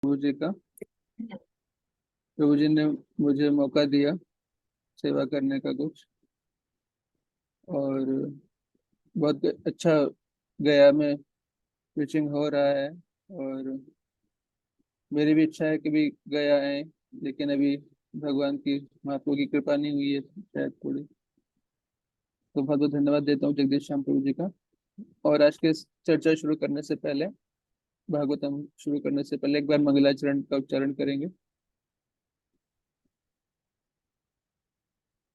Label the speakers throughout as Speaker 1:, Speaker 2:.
Speaker 1: प्रभु जी का। प्रभु जी ने मुझे मौका दिया सेवा करने का कुछ, और बहुत अच्छा गया में प्रीचिंग हो रहा है। और मेरी भी इच्छा है कि भी गया है, लेकिन अभी भगवान की महाप्रभु की कृपा नहीं हुई है शायद थोड़ी। तो बहुत बहुत धन्यवाद देता हूँ जगदीश श्याम प्रभु जी का। और आज के इस चर्चा शुरू करने से पहले, भागवतम शुरू करने से पहले एक बार मंगलाचरण का उच्चारण करेंगे।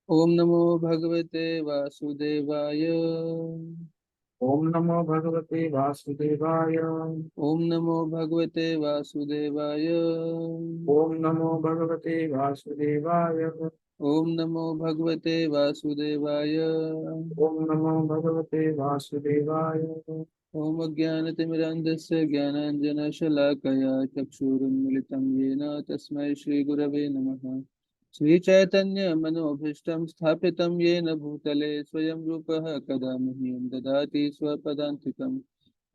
Speaker 1: ओम नमो भगवते वासुदेवाय।
Speaker 2: ओम नमो भगवते वासुदेवाय।
Speaker 1: ओम नमो भगवते वासुदेवाय।
Speaker 2: ओम नमो भगवते वासुदेवाय।
Speaker 1: ओम नमो भगवते वासुदेवाय।
Speaker 2: ओम नमो भगवते वासुदेवाय।
Speaker 1: ओम अज्ञानतिमिरान्धस्य ज्ञानाञ्जनशलाकया चक्षुरुन्मिलितं येन तस्मै श्रीगुरवे नमः। श्रीचैतन्यमनोभीष्टं स्थापितं येन भूतले स्वयं रूपः कदा मह्यं ददाति स्वपदान्तिकम्।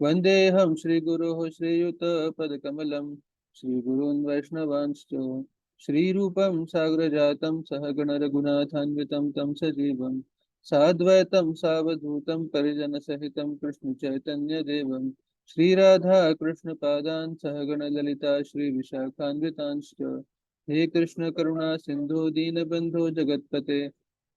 Speaker 1: वन्देऽहं श्रीगुरोः श्रीयुतपदकमलं श्रीगुरून् वैष्णवांश्च। श्रीरूपं साग्रजातं सहगण रघुनाथान्वितं तं सजीवं साद्वैतं सावधूतं परिजनसहितं कृष्णचैतन्यदेवं श्रीराधा कृष्णपादान् सहगण ललिता श्रीविशाखान्वितांश्च। हे कृष्ण करुणा सिन्धु दीनबन्धो जगत्पते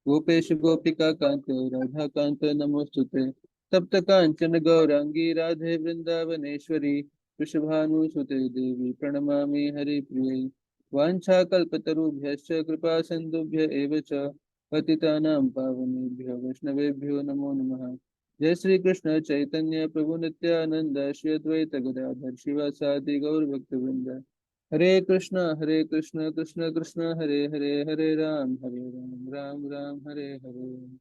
Speaker 1: गोपेश गोपिका कांत राधा कांत नमोस्तुते। तप्त कांचन गौरांगी राधे वृंदावनेश्वरी वृषभानुसुते देवी प्रणमामि हरिप्रियै। वाञ्छाकल्पतरुभ्यश्च कृपा सिन्धुभ्य एव च पतितानां पावनेभ्यो वैष्णवेभ्यो नमो नमः। जय श्री कृष्ण चैतन्य प्रभु नित्यानंद श्री अद्वैत गदाधर शिवासादि गौर भक्तवृंद। हरे कृष्ण कृष्ण कृष्ण हरे हरे, हरे राम राम राम हरे हरे।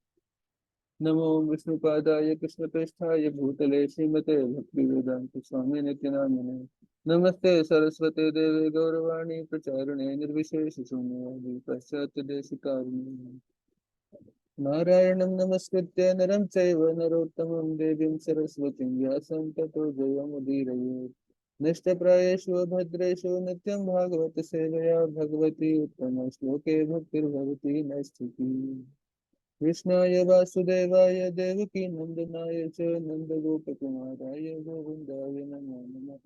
Speaker 1: नमो विष्णुपादाय कृष्णप्रेष्ठाय भूतले श्रीमते भक्तिवेदांत स्वामी नित्यानंदने। नमस्ते सरस्वते देवे गौरवाणी प्रचारिणे निर्विशेष शून्यवादी पाश्चात्य देशिकारिणे। नारायणं नमस्कृत्य नरं चैव नरोत्तमं देवीं सरस्वतीं व्यासं ततो जयमुदीरयेत्। नष्टप्रायेषु भद्रेषु नित्यं भागवत सेवया भगवती उत्तमश्लोके भक्तिर्भवती नैष्ठिकी। कृष्णाय वासुदेवाय देवकी नंदनाय च नन्दगोपकुमाराय गोविन्दाय नमो नमः।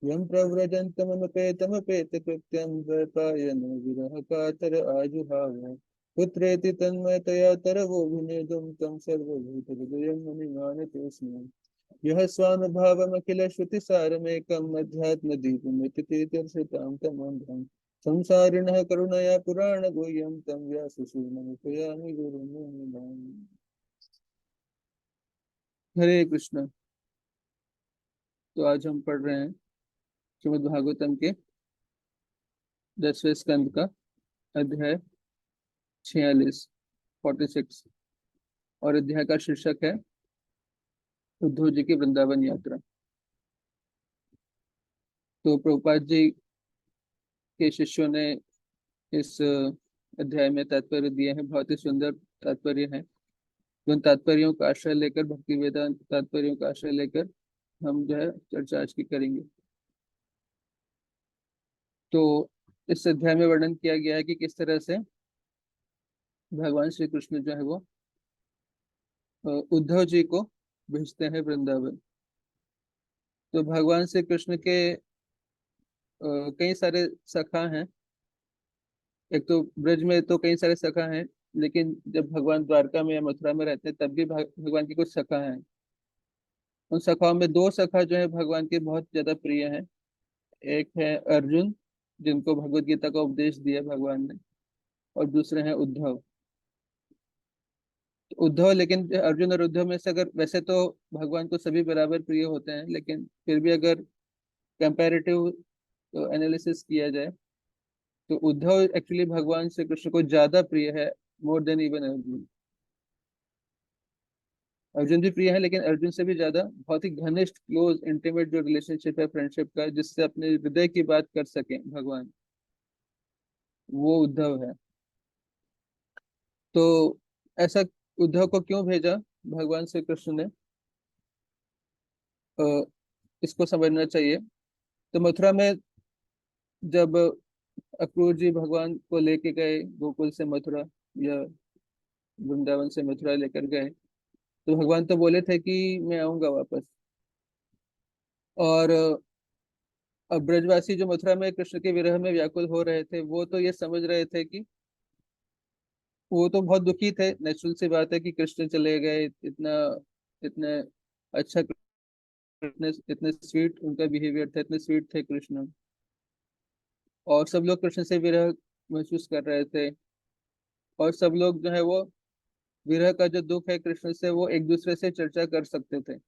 Speaker 1: यं प्रव्रजन्तमनुपेतमपेतकृत्यं द्वैपायनो विरह कातर आजुहाव। पुत्रेति तन्मयतया तरवोऽभिनेदुं तं सर्वभूतहृदयं मुनिमानते स्म। यः स्वानुभावमखिलश्रुतिसारमेकम् अध्यात्मदीपमिति तीर्थ्यर्षितां तमोऽन्धं संसारिणः करुणया पुराणगुह्यं तं व्यासशूलमुपयामि गुरुं। हरे कृष्ण। तो आज हम पढ़ रहे हैं श्रीमद् भागवतम के 10वें स्कंद का अध्याय 46, 46। और अध्याय का शीर्षक है उद्धव जी की वृंदावन यात्रा। तो प्रभुपाद जी के शिष्यों ने इस अध्याय में तात्पर्य दिए हैं, बहुत ही सुंदर तात्पर्य हैं। उन तात्पर्यों का आश्रय लेकर, भक्ति वेदांत तात्पर्यों का आश्रय लेकर हम जो है चर्चा आज की करेंगे। तो इस अध्याय में वर्णन किया गया है कि किस तरह से भगवान श्री कृष्ण जो है वो उद्धव जी को भेजते हैं वृंदावन। तो भगवान श्री कृष्ण के कई सारे सखा हैं। एक तो ब्रज में तो कई सारे सखा हैं, लेकिन जब भगवान द्वारका में या मथुरा में रहते हैं तब भी भगवान के कुछ सखा हैं। उन सखाओं में दो सखा जो है भगवान के बहुत ज्यादा प्रिय हैं। एक है अर्जुन, जिनको भगवत गीता का उपदेश दिया भगवान ने, और दूसरे हैं उद्धव। तो उद्धव, लेकिन अर्जुन और उद्धव में से अगर वैसे तो भगवान को सभी बराबर प्रिय होते हैं, लेकिन फिर भी अगर कंपैरेटिव एनालिसिस किया जाए तो उद्धव एक्चुअली भगवान श्री कृष्ण को ज्यादा प्रिय है, more than even Arjun. Arjun भी प्रिय है, लेकिन अर्जुन से भी ज्यादा बहुत ही घनिष्ठ क्लोज इंटीमेट जो रिलेशनशिप है फ्रेंडशिप का, जिससे अपने हृदय की बात कर सकें भगवान, वो उद्धव है। तो ऐसा उद्धव को क्यों भेजा भगवान श्री कृष्ण ने, अ, इसको समझना चाहिए। तो मथुरा में जब अक्रूर जी भगवान को लेके गए गोकुल से मथुरा, या वृंदावन से मथुरा लेकर गए, तो भगवान तो बोले थे कि मैं आऊंगा वापस। और अब ब्रजवासी जो मथुरा में कृष्ण के विरह में व्याकुल हो रहे थे, वो तो ये समझ रहे थे कि वो तो बहुत दुखी थे, नेचुरल सी बात है कि कृष्ण चले गए, इतना इतने अच्छा, इतने इतने स्वीट उनका बिहेवियर था, इतने स्वीट थे कृष्ण। और सब लोग कृष्ण से विरह महसूस कर रहे थे, और सब लोग जो है वो विरह का जो दुख है कृष्ण से, वो एक दूसरे से चर्चा कर सकते थे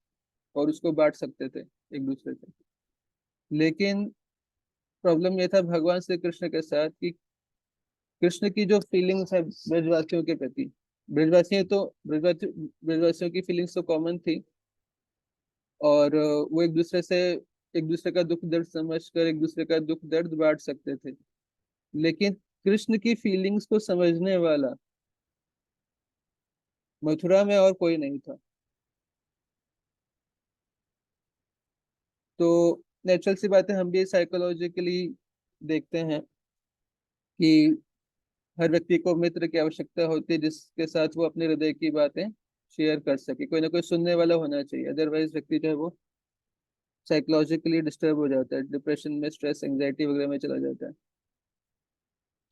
Speaker 1: और उसको बांट सकते थे एक दूसरे से। लेकिन प्रॉब्लम ये था भगवान श्री कृष्ण के साथ कि कृष्ण की जो फीलिंग्स है ब्रजवासियों के प्रति, ब्रजवासियों की फीलिंग्स तो कॉमन थी, और वो एक दूसरे का दुख दर्द समझकर एक दूसरे का दुख दर्द बांट सकते थे। लेकिन कृष्ण की फीलिंग्स को समझने वाला मथुरा में और कोई नहीं था। तो नेचुरल सी बात है, हम भी साइकोलॉजिकली देखते हैं कि हर व्यक्ति को मित्र की आवश्यकता होती है जिसके साथ वो अपने हृदय की बातें शेयर कर सके, कोई ना कोई सुनने वाला होना चाहिए, अदरवाइज व्यक्ति जो है वो साइकोलॉजिकली डिस्टर्ब हो जाता है, डिप्रेशन में, स्ट्रेस, एंग्जाइटी वगैरह में चला जाता है।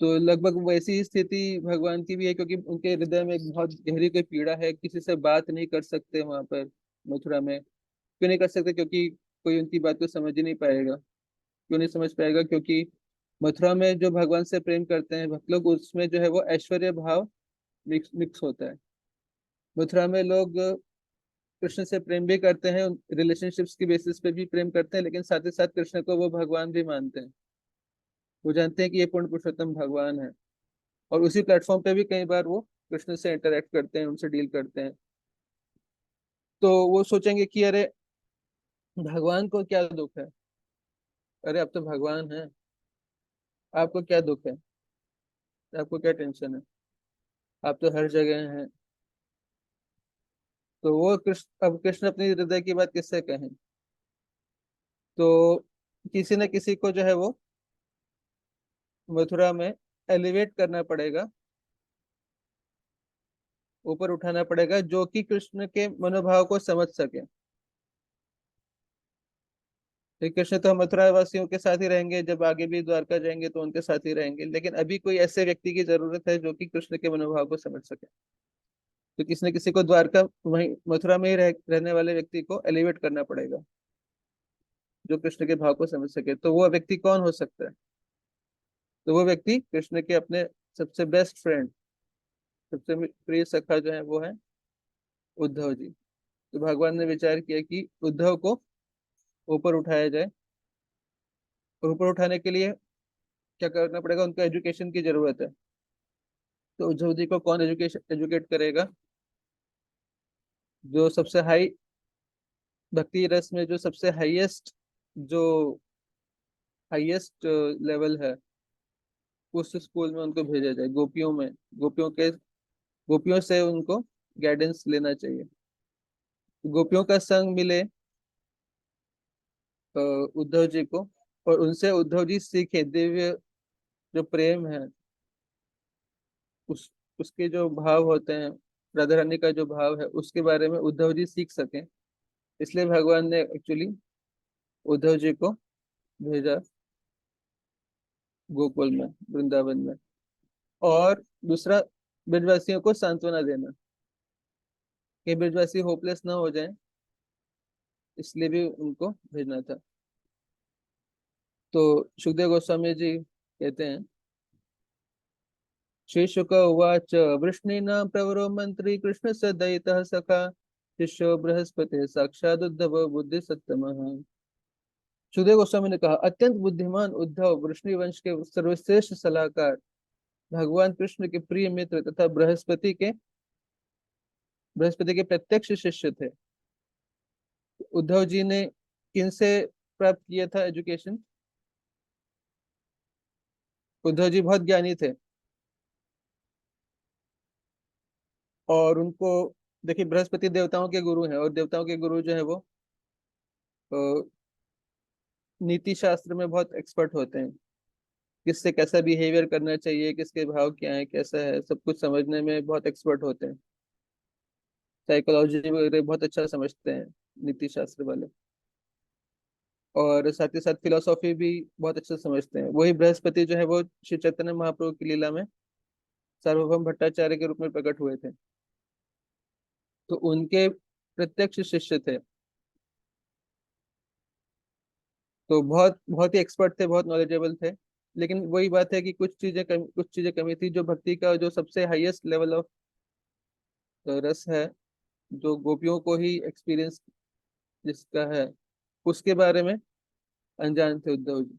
Speaker 1: तो लगभग वैसी ही स्थिति भगवान की भी है, क्योंकि उनके हृदय में एक बहुत गहरी कोई पीड़ा है, किसी से बात नहीं कर सकते वहां पर मथुरा में। क्यों नहीं कर सकते? क्योंकि कोई उनकी बात को समझ ही नहीं पाएगा। क्यों नहीं समझ पाएगा? क्योंकि मथुरा में जो भगवान से प्रेम करते हैं भक्त लोग, उसमें जो है वो ऐश्वर्य भाव मिक्स मिक्स होता है। मथुरा में लोग कृष्ण से प्रेम भी करते हैं, रिलेशनशिप्स की बेसिस पे भी प्रेम करते हैं, लेकिन साथ ही साथ कृष्ण को वो भगवान भी मानते हैं। वो जानते हैं कि ये पूर्ण पुरुषोत्तम भगवान है, और उसी प्लेटफॉर्म पे भी कई बार वो कृष्ण से इंटरेक्ट करते हैं, उनसे डील करते हैं। तो वो सोचेंगे कि अरे भगवान को क्या दुख है, अरे अब तो भगवान है, आपको क्या दुख है, आपको क्या टेंशन है, आप तो हर जगह हैं। तो वो कृष्ण, अब कृष्ण अपनी हृदय की बात किससे कहें? तो किसी न किसी को जो है वो मथुरा में एलिवेट करना पड़ेगा, ऊपर उठाना पड़ेगा, जो कि कृष्ण के मनोभाव को समझ सके। श्री कृष्ण तो मथुरा वासियों के साथ ही रहेंगे, जब आगे भी द्वारका जाएंगे तो उनके साथ ही रहेंगे, लेकिन अभी कोई ऐसे व्यक्ति की जरूरत है जो कि कृष्ण के मनोभाव को समझ सके। तो किसी न किसी को द्वारका, वहीं मथुरा में ही रहने वाले व्यक्ति को एलिवेट करना पड़ेगा, जो कृष्ण के भाव को समझ सके। तो वो व्यक्ति कौन हो सकता है? तो वो व्यक्ति कृष्ण के अपने सबसे बेस्ट फ्रेंड, सबसे प्रिय सखा जो है वो है उद्धव जी। तो भगवान ने विचार किया कि उद्धव को ऊपर उठाया जाए, और ऊपर उठाने के लिए क्या करना पड़ेगा? उनको एजुकेशन की जरूरत है। तो उद्धव जी को कौन एजुकेट करेगा? जो सबसे हाई भक्ति रस में, जो सबसे हाईएस्ट, जो हाईएस्ट लेवल है, उस स्कूल में उनको भेजा जाए, गोपियों में, गोपियों से उनको गाइडेंस लेना चाहिए। गोपियों का संग मिले उद्धव जी को, और उनसे उद्धव जी सीखे दिव्य जो प्रेम है, उस उसके जो भाव होते हैं, राधा रानी का जो भाव है, उसके बारे में उद्धव जी सीख सकें। इसलिए भगवान ने एक्चुअली उद्धव जी को भेजा गोकुल में, वृंदावन में। और दूसरा, ब्रजवासियों को सांत्वना देना, कि ब्रजवासी होपलेस ना हो जाएं, इसलिए भी उनको भेजना था। तो सुखदेव गोस्वामी जी कहते हैं, श्री शुक उवाच वृष्णीना प्रवरो मंत्री कृष्ण स दयितः सखा शिष्यो बृहस्पति साक्षाद उद्धव बुद्धि सत्तमः। सुखदेव गोस्वामी ने कहा, अत्यंत बुद्धिमान उद्धव वृष्णि वंश के सर्वश्रेष्ठ सलाहकार, भगवान कृष्ण के प्रिय मित्र तथा बृहस्पति के प्रत्यक्ष शिष्य थे। उद्धव जी ने किनसे प्राप्त किया था एजुकेशन? उद्धव जी बहुत ज्ञानी थे, और उनको, देखिए, बृहस्पति देवताओं के गुरु हैं, और देवताओं के गुरु जो है वो नीति शास्त्र में बहुत एक्सपर्ट होते हैं, किससे कैसा बिहेवियर करना चाहिए, किसके भाव क्या है, कैसा है, सब कुछ समझने में बहुत एक्सपर्ट होते हैं। साइकोलॉजी वगैरह बहुत अच्छा समझते हैं नीति शास्त्र वाले। और साथ ही साथ फिलोसॉफी भी बहुत अच्छा समझते हैं। वही बृहस्पति जो है वो श्री चैतन्य महाप्रभु की लीला में सार्वभौम भट्टाचार्य के रूप में प्रकट हुए थे, तो उनके प्रत्यक्ष शिष्य थे। तो बहुत बहुत ही एक्सपर्ट थे, बहुत नॉलेजेबल थे। लेकिन वही बात है कि कुछ चीजें कमी थी। जो भक्ति का जो सबसे हाईएस्ट लेवल ऑफ रस है, जो गोपियों को ही एक्सपीरियंस जिसका है, उसके बारे में अनजान थे उद्धव जी।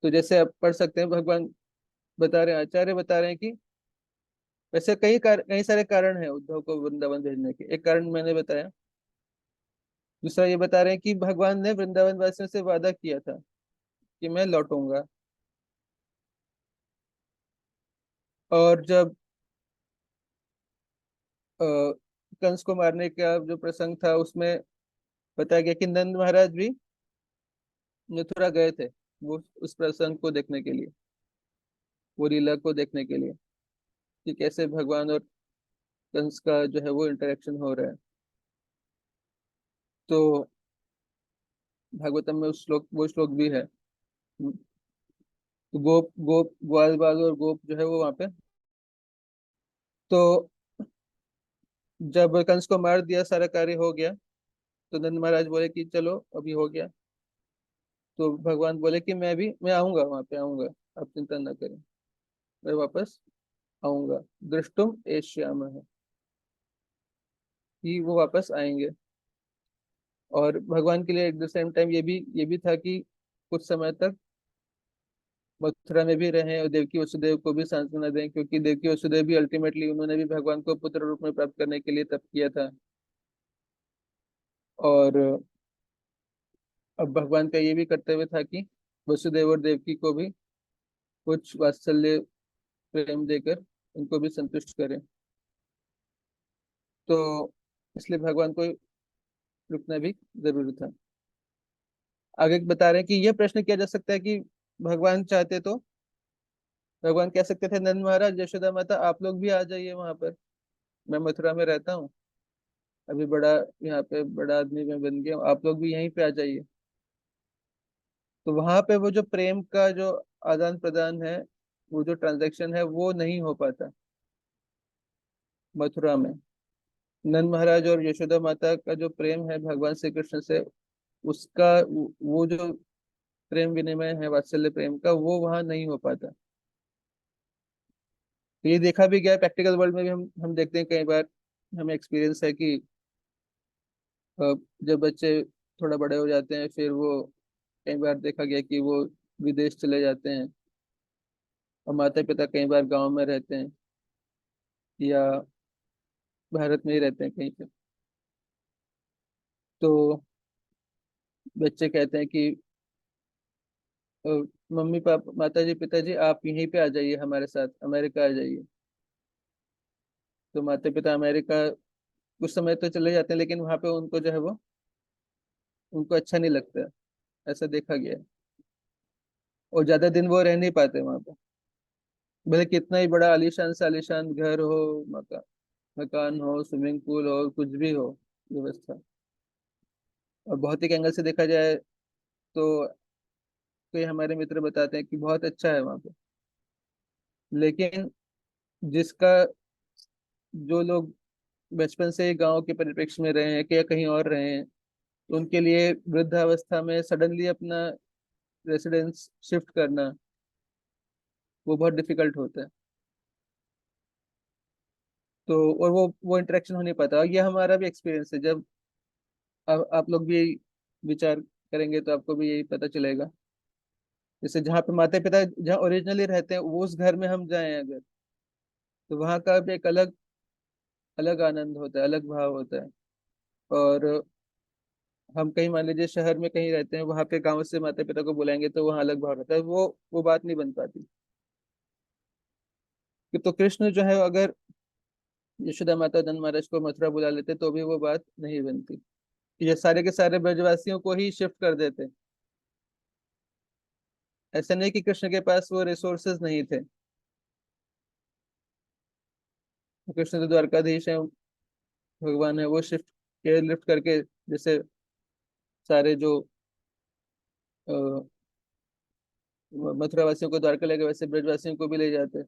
Speaker 1: तो जैसे आप पढ़ सकते हैं, भगवान बता रहे हैं, आचार्य बता रहे हैं कि वैसे कई सारे कारण हैं उद्धव को वृंदावन भेजने के। एक कारण मैंने बताया। दूसरा ये बता रहे हैं कि भगवान ने वृंदावन वासियों से वादा किया था कि मैं लौटूंगा। और जब अ, कंस को मारने का जो प्रसंग था, उसमें बताया गया कि नंद महाराज भी मथुरा गए थे वो उस प्रसंग को देखने के लिए, वो लीला को देखने के लिए, कि कैसे भगवान और कंस का जो है वो इंटरेक्शन हो रहा है। तो भागवतम में वो श्लोक भी है। तो गोप गोप ग्वाल बाल और गोप जो है वो वहां पे। तो जब कंस को मार दिया, सारा कार्य हो गया, तो नंद महाराज बोले कि चलो अभी हो गया। तो भगवान बोले कि मैं आऊंगा, वहां पे आऊंगा, आप चिंता ना करें, मैं वापस आऊंगा। दृष्टुम एष्याम है कि वो वापस आएंगे। और भगवान के लिए एट द सेम टाइम ये भी था कि कुछ समय तक मथुरा में भी रहें और देवकी वसुदेव को भी सांत्वना दें, क्योंकि देवकी वसुदेव भी अल्टीमेटली उन्होंने भी भगवान को पुत्र रूप में प्राप्त करने के लिए तप किया था। और अब भगवान का ये भी कर्तव्य था कि वसुदेव और देवकी को भी कुछ वात्सल्य प्रेम देकर उनको भी संतुष्ट करें। तो इसलिए भगवान को रुकना भी जरूरी था। आगे बता रहे हैं कि यह प्रश्न किया जा सकता है कि भगवान चाहते तो भगवान कह सकते थे, नंद महाराज, यशोदा माता, आप लोग भी आ जाइए वहां पर, मैं मथुरा में रहता हूँ, अभी बड़ा यहाँ पे बड़ा आदमी मैं बन गया हूँ, आप लोग भी यहीं पे आ जाइए। तो वहां पे वो जो प्रेम का जो आदान प्रदान है, वो जो ट्रांजैक्शन है, वो नहीं हो पाता मथुरा में। नंद महाराज और यशोदा माता का जो प्रेम है भगवान श्री कृष्ण से, उसका वो जो प्रेम विनिमय है वात्सल्य प्रेम का, वो वहां नहीं हो पाता। तो ये देखा भी गया प्रैक्टिकल वर्ल्ड में भी, हम देखते हैं कई बार, हमें एक्सपीरियंस है कि जब बच्चे थोड़ा बड़े हो जाते हैं, फिर वो कई बार देखा गया कि वो विदेश चले जाते हैं, और माता पिता कई बार गांव में रहते हैं या भारत में ही रहते हैं कहीं पे। तो बच्चे कहते हैं कि अ, मम्मी पापा, माता जी पिताजी, आप यहीं पे आ जाइए, हमारे साथ अमेरिका आ जाइए। तो माता पिता अमेरिका कुछ समय तो चले जाते हैं, लेकिन वहां पे उनको जो है वो उनको अच्छा नहीं लगता है, ऐसा देखा गया है। और ज्यादा दिन वो रह नहीं पाते वहां पे, भले कितना ही बड़ा आलीशान से आलीशान घर हो, मकान हो, स्विमिंग पूल हो, कुछ भी हो व्यवस्था। और भौतिक एंगल से देखा जाए तो कई हमारे मित्र बताते हैं कि बहुत अच्छा है वहां पे। लेकिन जिसका जो लोग बचपन से गांव के परिप्रेक्ष्य में रहे हैं कि या कहीं और रहे हैं, तो उनके लिए वृद्धावस्था में सडनली अपना रेसिडेंस शिफ्ट करना वो बहुत डिफिकल्ट होता है। तो और वो इंटरेक्शन हो नहीं पाता। और ये हमारा भी एक्सपीरियंस है। जब आप लोग भी विचार करेंगे तो आपको भी यही पता चलेगा। जैसे जहाँ पे माता पिता जहाँ ओरिजिनली रहते हैं, वो उस घर में हम जाएं अगर, तो वहाँ का भी एक अलग अलग आनंद होता है, अलग भाव होता है। और हम कहीं मान लीजिए शहर में कहीं रहते हैं, वहाँ पे गाँव से माता पिता को बुलाएंगे तो वहाँ अलग भाव रहता है, वो बात नहीं बन पाती। कि तो कृष्ण जो है, अगर यशोदा माता नंद महाराज को मथुरा बुला लेते तो भी वो बात नहीं बनती। ये सारे के सारे ब्रजवासियों को ही शिफ्ट कर देते। ऐसा नहीं कि कृष्ण के पास वो रिसोर्सेज नहीं थे। कृष्ण तो द्वारकाधीश है, भगवान है, वो शिफ्ट के लिफ्ट करके, जैसे सारे जो अ, मथुरा वासियों को द्वारका ले गए, वैसे ब्रजवासियों को भी ले जाते।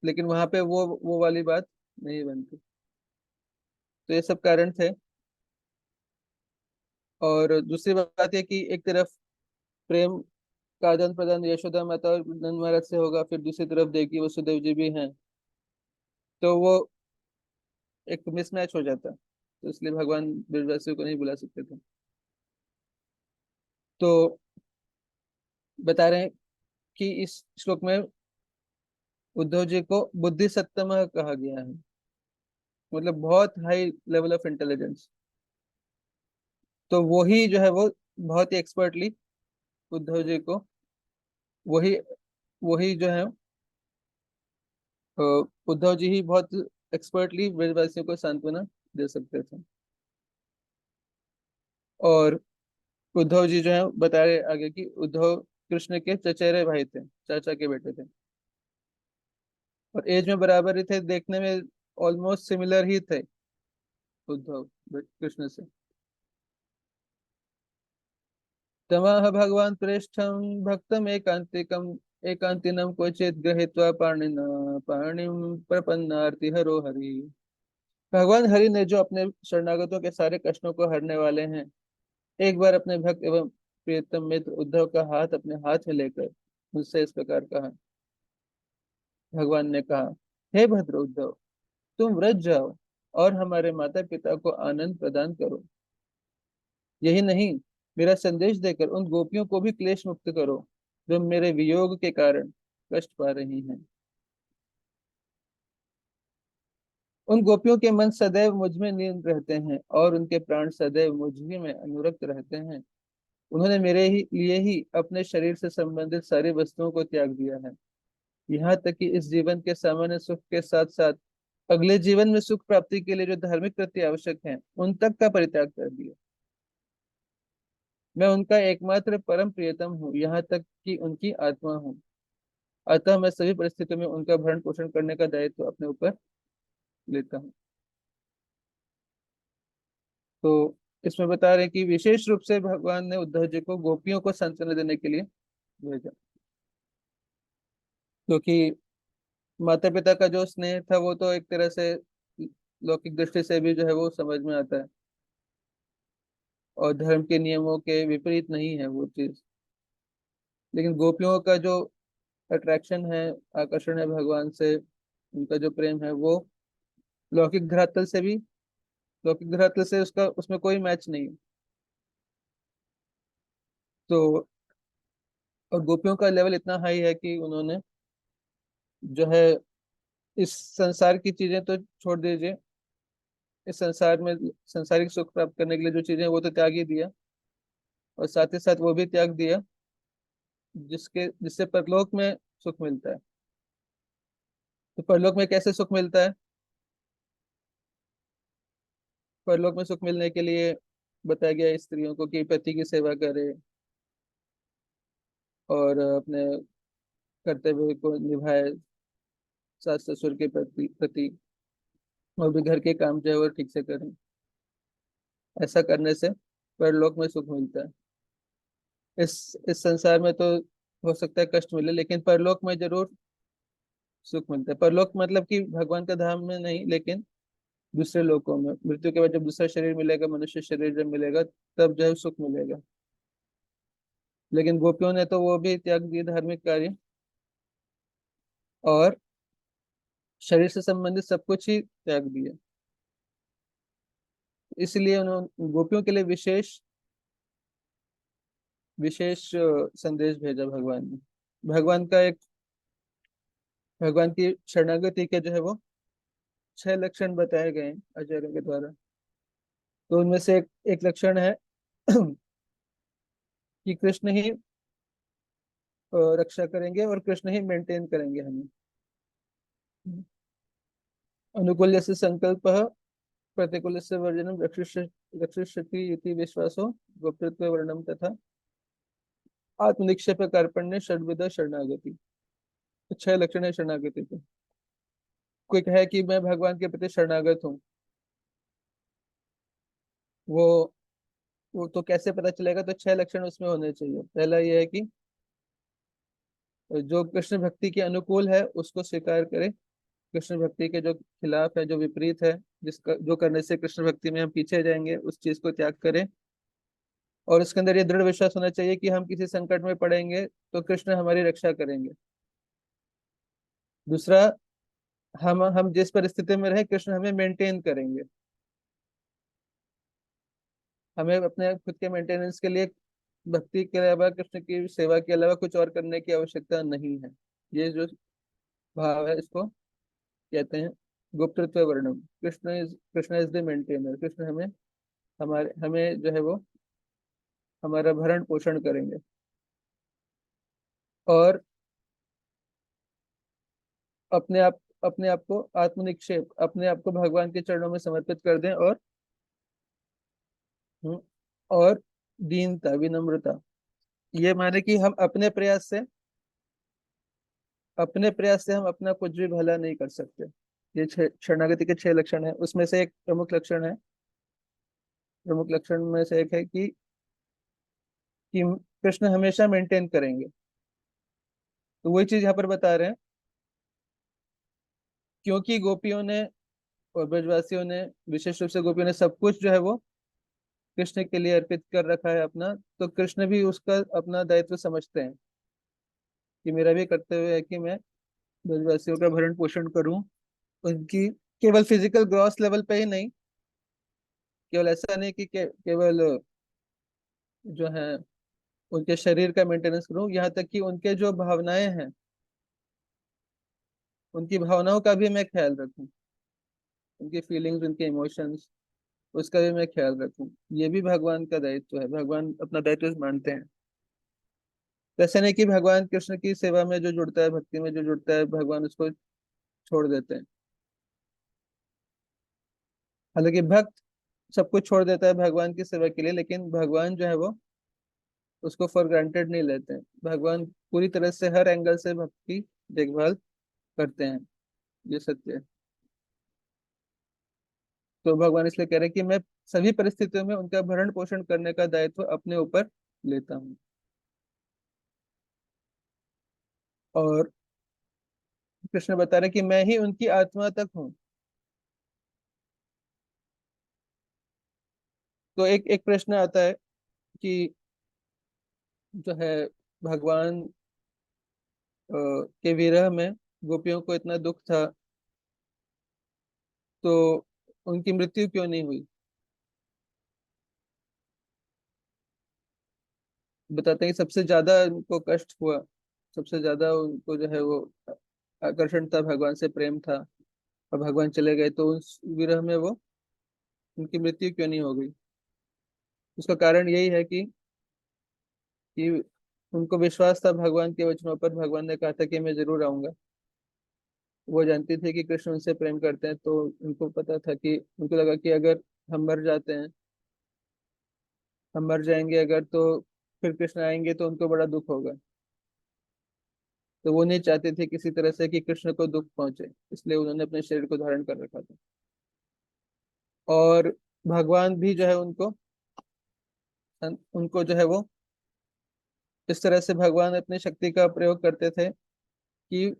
Speaker 1: लेकिन वहां पे वो वाली बात नहीं बनती। तो ये सब कारण थे। और दूसरी बात है कि एक तरफ प्रेम का आदान प्रदान यशोदा माता और नंद महाराज से होगा, फिर दूसरी तरफ देवकी वसुदेव जी भी हैं, तो वो एक मिसमैच हो जाता। तो इसलिए भगवान ब्रजवासियों को नहीं बुला सकते थे। तो बता रहे हैं कि इस श्लोक में उद्धव जी को बुद्धि सत्तम कहा गया है, मतलब बहुत हाई लेवल ऑफ इंटेलिजेंस। तो वही जो है वो बहुत ही एक्सपर्टली उद्धव जी को, वही वही जो है अ, उद्धव जी ही बहुत एक्सपर्टली ब्रजवासियों को सांत्वना दे सकते थे। और उद्धव जी जो है बता रहे आगे कि उद्धव कृष्ण के चचेरे भाई थे, चाचा के बेटे थे, और एज में बराबर ही थे, देखने में ऑलमोस्ट सिमिलर ही थे उद्धव कृष्ण से। तमः भगवान प्रेष्ठम भक्तम एकांतिकम एकांतिनम क्वचित गृहीत्वा पाणिना पाणिम प्रपन्नार्ति हरो हरि। भगवान हरि ने जो अपने शरणागतों के सारे कष्टों को हरने वाले हैं, एक बार अपने भक्त एवं प्रियतम मित्र उद्धव का हाथ अपने हाथ में लेकर मुझसे इस प्रकार कहा। भगवान ने कहा, हे भद्र उद्धव, तुम व्रज जाओ और हमारे माता पिता को आनंद प्रदान करो। यही नहीं, मेरा संदेश देकर उन गोपियों को भी क्लेश मुक्त करो जो मेरे वियोग के कारण कष्ट पा रही हैं। उन गोपियों के मन सदैव मुझ में लीन रहते हैं और उनके प्राण सदैव मुझ ही में अनुरक्त रहते हैं। उन्होंने मेरे ही लिए ही अपने शरीर से संबंधित सारी वस्तुओं को त्याग दिया है, यहाँ तक कि इस जीवन के सामान्य सुख के साथ साथ अगले जीवन में सुख प्राप्ति के लिए जो धार्मिक कृत्य आवश्यक हैं, उन तक का परित्याग कर दिया। मैं उनका एकमात्र परम प्रियतम हूँ, यहाँ तक कि उनकी आत्मा हूँ। अतः मैं सभी परिस्थितियों में उनका भरण पोषण करने का दायित्व अपने ऊपर लेता हूँ। तो इसमें बता रहे हैं कि विशेष रूप से भगवान ने उद्धव जी को गोपियों को सांत्वना देने के लिए भेजा, क्योंकि माता पिता का जो स्नेह था वो तो एक तरह से लौकिक दृष्टि से भी जो है वो समझ में आता है, और धर्म के नियमों के विपरीत नहीं है वो चीज। लेकिन गोपियों का जो अट्रैक्शन है, आकर्षण है भगवान से, उनका जो प्रेम है वो लौकिक धरातल से भी, लौकिक धरातल से उसका उसमें कोई मैच नहीं है। तो और गोपियों का लेवल इतना हाई है कि उन्होंने जो है इस संसार की चीजें तो छोड़ दीजिए, इस संसार में संसारिक सुख प्राप्त करने के लिए जो चीजें वो तो त्याग ही दिया, और साथ ही साथ वो भी त्याग दिया जिससे परलोक में सुख मिलता है। तो परलोक में कैसे सुख मिलता है? परलोक में सुख मिलने के लिए बताया गया है स्त्रियों को कि पति की सेवा करे और अपने कर्तव्य को निभाए, सास ससुर के प्रति प्रति, और भी घर के काम जो है वो ठीक से करें। ऐसा करने से परलोक में सुख मिलता है। इस संसार में तो हो सकता है कष्ट मिले, लेकिन परलोक में जरूर सुख मिलता है। परलोक मतलब कि भगवान का धाम में नहीं, लेकिन दूसरे लोकों में मृत्यु के बाद जब दूसरा शरीर मिलेगा, मनुष्य शरीर जब मिलेगा, तब जो है सुख मिलेगा। लेकिन गोपियों ने तो वो भी त्याग दिए धार्मिक कार्य, और शरीर से संबंधित सब कुछ ही त्याग दिया। इसलिए उन्होंने गोपियों के लिए विशेष विशेष संदेश भेजा भगवान ने। भगवान का एक भगवान की शरणागति के जो है वो 6 लक्षण बताए गए हैं आचार्यों के द्वारा। तो उनमें से एक लक्षण है कि कृष्ण ही रक्षा करेंगे और कृष्ण ही मेंटेन करेंगे हमें। अनुकूल जैसे संकल्प प्रतिकूलस्य वर्जनम रक्षिष्यति इति विश्वासो गोप्तृत्व वर्णम तथा आत्मनिक्षेप कार्पण्य षड्विध शरणागति। तो 6 लक्षण है शरणागति के। कोई कहे कि मैं भगवान के प्रति शरणागत हूँ, वो वो तो कैसे पता चलेगा? तो 6 लक्षण उसमें होने चाहिए। पहला ये है कि जो कृष्ण भक्ति के अनुकूल है उसको स्वीकार करे, कृष्ण भक्ति के जो खिलाफ है, जो विपरीत है, जिसका जो करने से कृष्ण भक्ति में हम पीछे जाएंगे, उस चीज को त्याग करें। और उसके अंदर ये दृढ़ विश्वास होना चाहिए कि हम किसी संकट में पड़ेंगे तो कृष्ण हमारी रक्षा करेंगे। दूसरा, हम जिस परिस्थिति में रहे कृष्ण हमें मेंटेन करेंगे। हमें अपने खुद के मेंटेनेंस के लिए भक्ति के अलावा, कृष्ण की सेवा के अलावा कुछ और करने की आवश्यकता नहीं है। ये जो भाव है इसको कहते हैं गुप्तत्व वर्णम। Krishna is the maintainer. Krishna हमें जो है वो हमारा भरण पोषण करेंगे। और अपने आप को आत्मनिक्षेप, अपने आप को भगवान के चरणों में समर्पित कर दें। हम्म, और दीनता, विनम्रता, ये माने कि हम अपने प्रयास से हम अपना कुछ भी भला नहीं कर सकते। ये शरणागति के 6 लक्षण है। उसमें से एक प्रमुख लक्षण में से एक है कि कृष्ण हमेशा मेंटेन करेंगे। तो वही चीज यहाँ पर बता रहे हैं, क्योंकि गोपियों ने और ब्रजवासियों ने, विशेष रूप से गोपियों ने सब कुछ जो है वो कृष्ण के लिए अर्पित कर रखा है अपना। तो कृष्ण भी उसका अपना दायित्व समझते हैं कि मेरा भी कर्तव्य है कि मैं ब्रजवासियों का भरण पोषण करूं। उनकी केवल फिजिकल ग्रॉस लेवल पे ही नहीं, केवल ऐसा नहीं कि केवल जो है उनके शरीर का मेंटेनेंस करूं, यहाँ तक कि उनके जो भावनाएं हैं, उनकी भावनाओं का भी मैं ख्याल रखूं। उनकी फीलिंग्स, उनके इमोशंस, उसका भी मैं ख्याल रखूं। ये भी भगवान का दायित्व है। भगवान अपना दायित्व मानते हैं। तो ऐसा नहीं कि भगवान कृष्ण की सेवा में जो जुड़ता है, भक्ति में जो जुड़ता है, भगवान उसको छोड़ देते हैं। हालांकि भक्त सब कुछ छोड़ देता है भगवान की सेवा के लिए, लेकिन भगवान जो है वो उसको फॉर ग्रांटेड नहीं लेते हैं। भगवान पूरी तरह से हर एंगल से भक्त की देखभाल करते हैं। ये सत्य है। तो भगवान इसलिए कह रहे हैं कि मैं सभी परिस्थितियों में उनका भरण पोषण करने का दायित्व अपने ऊपर लेता हूँ। और कृष्ण बता रहे हैं कि मैं ही उनकी आत्मा तक हूँ। तो एक एक प्रश्न आता है कि जो है भगवान के विरह में गोपियों को इतना दुख था, तो उनकी मृत्यु क्यों नहीं हुई? बताते हैं कि सबसे ज्यादा उनको कष्ट हुआ, सबसे ज्यादा उनको जो है वो आकर्षण था, भगवान से प्रेम था, और भगवान चले गए, तो उस विरह में वो उनकी मृत्यु क्यों नहीं हो गई? उसका कारण यही है कि उनको विश्वास था भगवान के वचनों पर। भगवान ने कहा था कि मैं जरूर आऊंगा। वो जानती थी कि कृष्ण उनसे प्रेम करते हैं, तो उनको पता था कि उनको लगा कि अगर हम मर जाते हैं, हम मर जाएंगे अगर, तो फिर कृष्ण आएंगे तो उनको बड़ा दुख होगा। तो वो नहीं चाहते थे किसी तरह से कि कृष्ण को दुख पहुंचे, इसलिए उन्होंने अपने शरीर को धारण कर रखा था। और भगवान भी जो है उनको जो है वो इस तरह से भगवान अपनी शक्ति का प्रयोग करते थे कि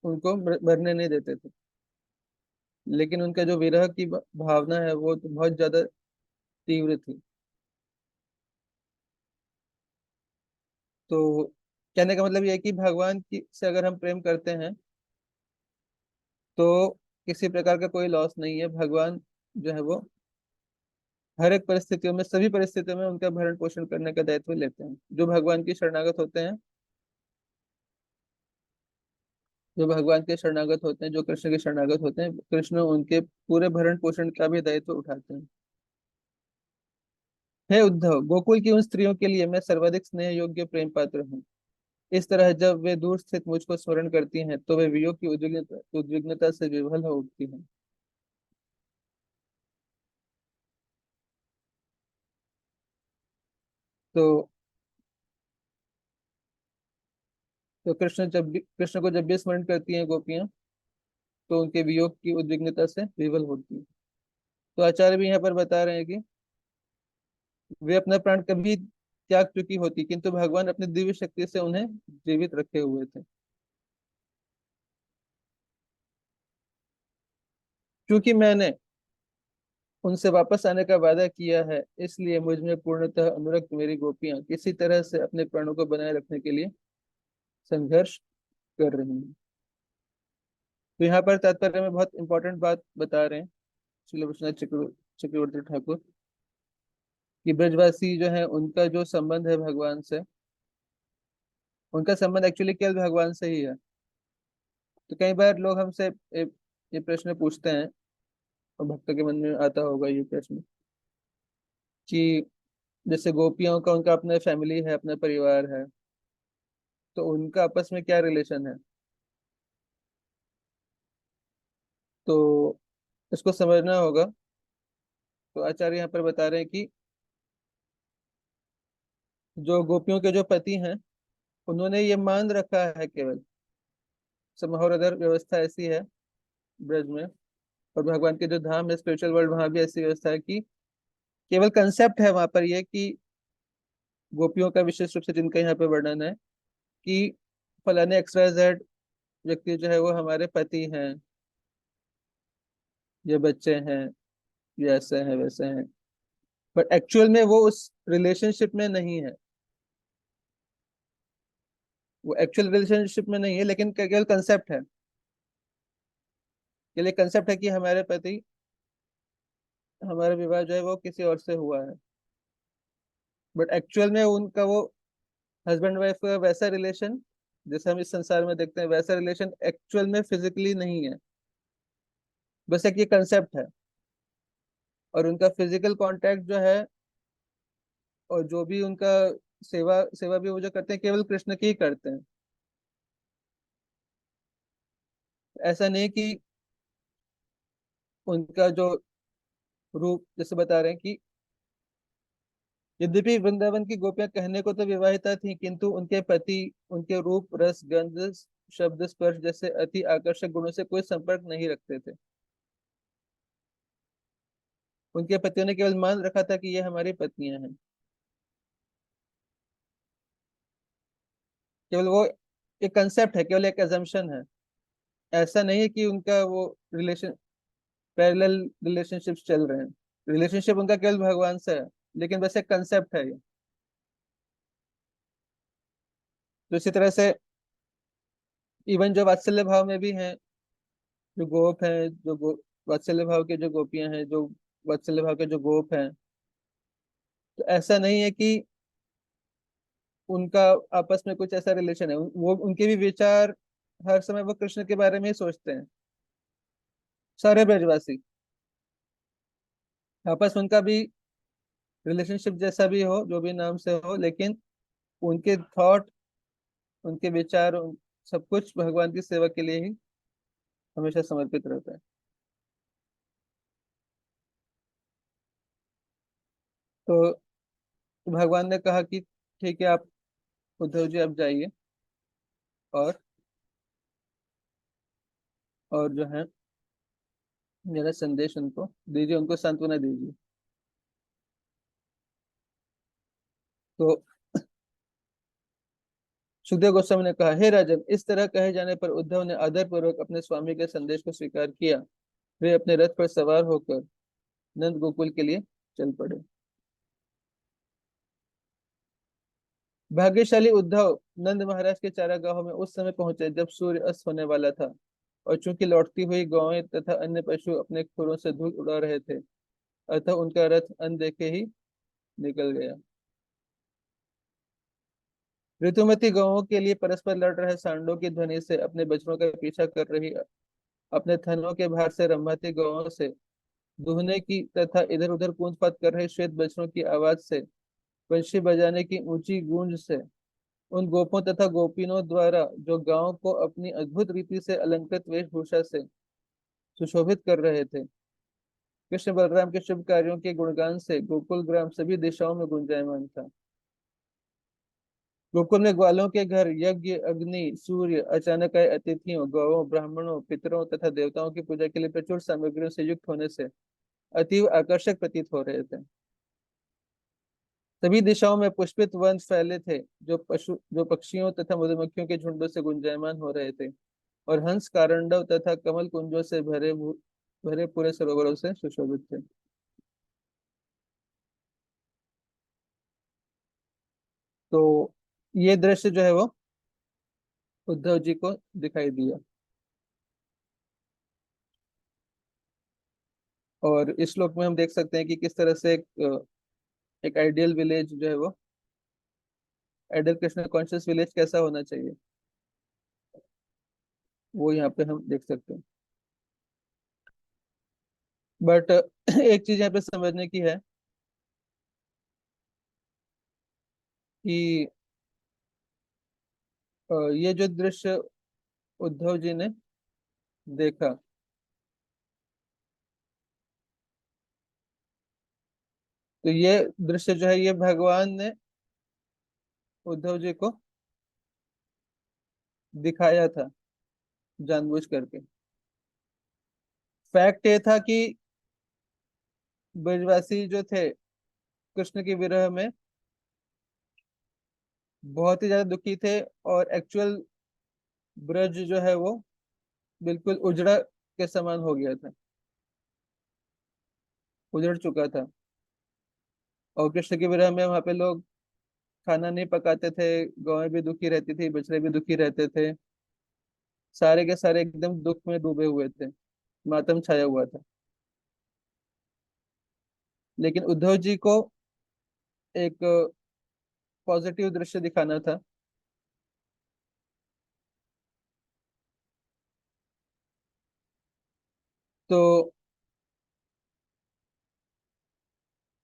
Speaker 1: उनको मरने नहीं देते थे। लेकिन उनका जो विरह की भावना है वो तो बहुत ज्यादा तीव्र थी। तो कहने का मतलब ये है कि भगवान की से अगर हम प्रेम करते हैं तो किसी प्रकार का कोई लॉस नहीं है। भगवान जो है वो हर एक परिस्थितियों में, सभी परिस्थितियों में उनका भरण पोषण करने का दायित्व लेते हैं। जो भगवान के शरणागत होते हैं, जो कृष्ण के शरणागत होते हैं, कृष्ण उनके पूरे भरण पोषण का भी दायित्व उठाते हैं। हे उद्धव, गोकुल की उन स्त्रियों के लिए मैं सर्वाधिक स्नेह योग्य प्रेम पात्र हूँ। इस तरह जब वे दूर स्थित मुझको स्मरण करती हैं तो वे वियोग की उद्विग्नता उद्विग्नता से विवल हो उठती हैं। तो कृष्ण को जब भी स्मरण करती हैं गोपियां, तो उनके वियोग की उद्विग्नता से विवल होती है। तो आचार्य भी यहाँ पर बता रहे हैं कि वे अपना प्राण कभी त्याग चुकी होती, किंतु भगवान अपनी दिव्य शक्ति से उन्हें जीवित रखे हुए थे। क्योंकि मैंने उनसे वापस आने का वादा किया है, इसलिए मुझ में पूर्णतः अनुरक्त मेरी गोपियां किसी तरह से अपने प्राणों को बनाए रखने के लिए संघर्ष कर रही हैं। तो यहाँ पर तात्पर्य में बहुत इंपॉर्टेंट बात बता रहे हैं श्रील विश्वनाथ चक्रवर्ती ठाकुर, कि ब्रजवासी जो है उनका जो संबंध है भगवान से, उनका संबंध एक्चुअली केवल भगवान से ही है। तो कई बार लोग हमसे ये प्रश्न पूछते हैं, और भक्तों के मन में आता होगा ये प्रश्न, कि जैसे गोपियों का उनका अपना फैमिली है, अपना परिवार है, तो उनका आपस में क्या रिलेशन है। तो इसको समझना होगा। तो आचार्य यहाँ पर बता रहे हैं कि जो गोपियों के जो पति हैं, उन्होंने ये मान रखा है केवल, समहार अदर व्यवस्था ऐसी है ब्रज में, और भगवान के जो धाम है स्पिरिचुअल वर्ल्ड, वहां भी ऐसी व्यवस्था है कि केवल कंसेप्ट है वहां पर ये, कि गोपियों का विशेष रूप से जिनका यहाँ पे वर्णन है कि फलाने XYZ व्यक्ति जो है वो हमारे पति हैं, ये बच्चे हैं, ये ऐसे हैं वैसे हैं, बट एक्चुअल में वो उस रिलेशनशिप में नहीं है। वो एक्चुअल रिलेशनशिप में नहीं है, लेकिन केवल कंसेप्ट है, केवल कंसेप्ट है कि हमारे पति, हमारा विवाह जो है वो किसी और से हुआ है, बट एक्चुअल में उनका वो हस्बैंड वाइफ का वैसा रिलेशन जैसे हम इस संसार में देखते हैं, वैसा रिलेशन एक्चुअल में फिजिकली नहीं है, बस एक ये कंसेप्ट है। और उनका फिजिकल कांटेक्ट जो है, और जो भी उनका सेवा सेवा भी वो जो करते हैं केवल कृष्ण की ही करते हैं। ऐसा नहीं कि उनका जो रूप जैसे बता रहे हैं कि यद्यपि वृंदावन की गोपियां कहने को तो विवाहिता थी, किंतु उनके पति उनके रूप रस गंध शब्द स्पर्श जैसे अति आकर्षक गुणों से कोई संपर्क नहीं रखते थे। उनके पतियों ने केवल मान रखा था कि ये हमारी पत्नियां हैं। केवल वो एक कंसेप्ट है, केवल एक एजम्पशन है। ऐसा नहीं है कि उनका वो रिलेशन पैरेलल रिलेशनशिप्स चल रहे हैं। रिलेशनशिप उनका केवल भगवान से है, लेकिन बस एक कंसेप्ट है ये। तो इसी तरह से इवन जो वात्सल्य भाव में भी हैं, जो गोप हैं, वात्सल्य भाव के जो गोपियां हैं, जो वात्सल्य भाव के जो गोप हैं, तो ऐसा नहीं है कि उनका आपस में कुछ ऐसा रिलेशन है। वो उनके भी विचार हर समय वो कृष्ण के बारे में ही सोचते हैं, सारे ब्रजवासी। आपस में उनका भी रिलेशनशिप जैसा भी हो, जो भी नाम से हो, लेकिन उनके थॉट, उनके विचार, सब कुछ भगवान की सेवा के लिए ही हमेशा समर्पित रहता है। तो भगवान ने कहा कि ठीक है, आप उद्धव जी आप जाइए, और जो है मेरा संदेश उनको दीजिए, उनको सांत्वना दीजिए। तो सुखदेव गोस्वामी ने कहा, हे राजन, इस तरह कहे जाने पर उद्धव ने आदर पूर्वक अपने स्वामी के संदेश को स्वीकार किया। वे अपने रथ पर सवार होकर नंद गोकुल के लिए चल पड़े। भाग्यशाली उद्धव नंद महाराज के चारागाहों में उस समय पहुंचे जब सूर्य अस्त होने वाला था, और चूंकि लौटती हुई गौएं तथा अन्य पशु अपने खुरों से धूल उड़ा रहे थे, अतः उनका रथ अनदेखे ही निकल गया। ऋतुमती गौओं के लिए परस्पर लड़ रहे सांडों की ध्वनि से अपने बछड़ों का पीछा कर रही, अपने थनों के भार से रंभाती गौओं से दुहने की तथा इधर उधर कूदफात कर रहे श्वेत बछड़ों की आवाज से, बंशी बजाने की ऊंची गूंज से, उन गोपों तथा गोपिनों द्वारा जो गांव को अपनी अद्भुत रीति से अलंकृत वेशभूषा से सुशोभित कर रहे थे, कृष्ण बलराम के शुभ कार्यों के गुणगान से गोकुल ग्राम सभी दिशाओं में गुंजायमान था। गोकुल में ग्वालों के घर यज्ञ अग्नि सूर्य अचानक आए अतिथियों गौों ब्राह्मणों पितरों तथा देवताओं की पूजा के लिए प्रचुर सामग्रियों से युक्त होने से अतीव आकर्षक प्रतीत हो रहे थे। सभी दिशाओं में पुष्पित वन फैले थे, जो पक्षियों तथा मधुमक्खियों के झुंडों से गुंजायमान हो रहे थे, और हंस कारंडव तथा कमल कुंजों से भरे पूरे सरोवरों से सुशोभित थे। तो ये दृश्य जो है वो उद्धव जी को दिखाई दिया। और इस श्लोक में हम देख सकते हैं कि किस तरह से एक आइडियल विलेज जो है वो, आइडियल कृष्ण कॉन्शियस विलेज कैसा होना चाहिए, वो यहाँ पे हम देख सकते हैं। बट एक चीज यहाँ पे समझने की है कि ये जो दृश्य उद्धव जी ने देखा, तो ये दृश्य जो है ये भगवान ने उद्धव जी को दिखाया था जानबूझ करके। फैक्ट ये था कि ब्रजवासी जो थे कृष्ण के विरह में बहुत ही ज्यादा दुखी थे, और एक्चुअल ब्रज जो है वो बिल्कुल उजड़ा के समान हो गया था, उजड़ चुका था। और कृष्ण के विरह में वहां पे लोग खाना नहीं पकाते थे, गौएं भी दुखी रहती थी, बछड़े भी दुखी रहते थे, सारे के सारे एकदम दुख में डूबे हुए थे, मातम छाया हुआ था। लेकिन उद्धव जी को एक पॉजिटिव दृश्य दिखाना था। तो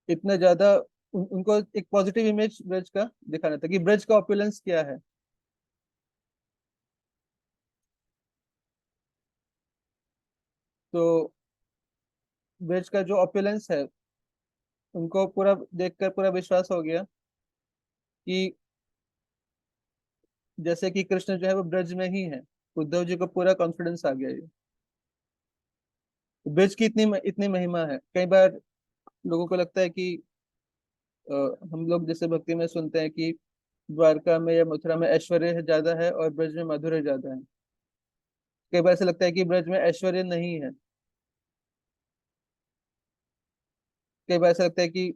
Speaker 1: इतना ज्यादा उनको एक पॉजिटिव इमेज ब्रज का दिखाना था कि ब्रज का ऑपुलेंस क्या है। तो ब्रज का जो ऑपुलेंस है, उनको पूरा देखकर पूरा विश्वास हो गया कि जैसे कि कृष्ण जो है वो ब्रज में ही है। उद्धव जी को पूरा कॉन्फिडेंस आ गया ये। ब्रज की इतनी इतनी महिमा है। कई बार लोगों को लगता है कि अ, हम लोग जैसे भक्ति में सुनते हैं कि द्वारका में या मथुरा में ऐश्वर्य ज्यादा है और ब्रज में माधुर्य ज्यादा है। कई बार ऐसा लगता है कि ब्रज में ऐश्वर्य नहीं है। कई बार ऐसा लगता है कि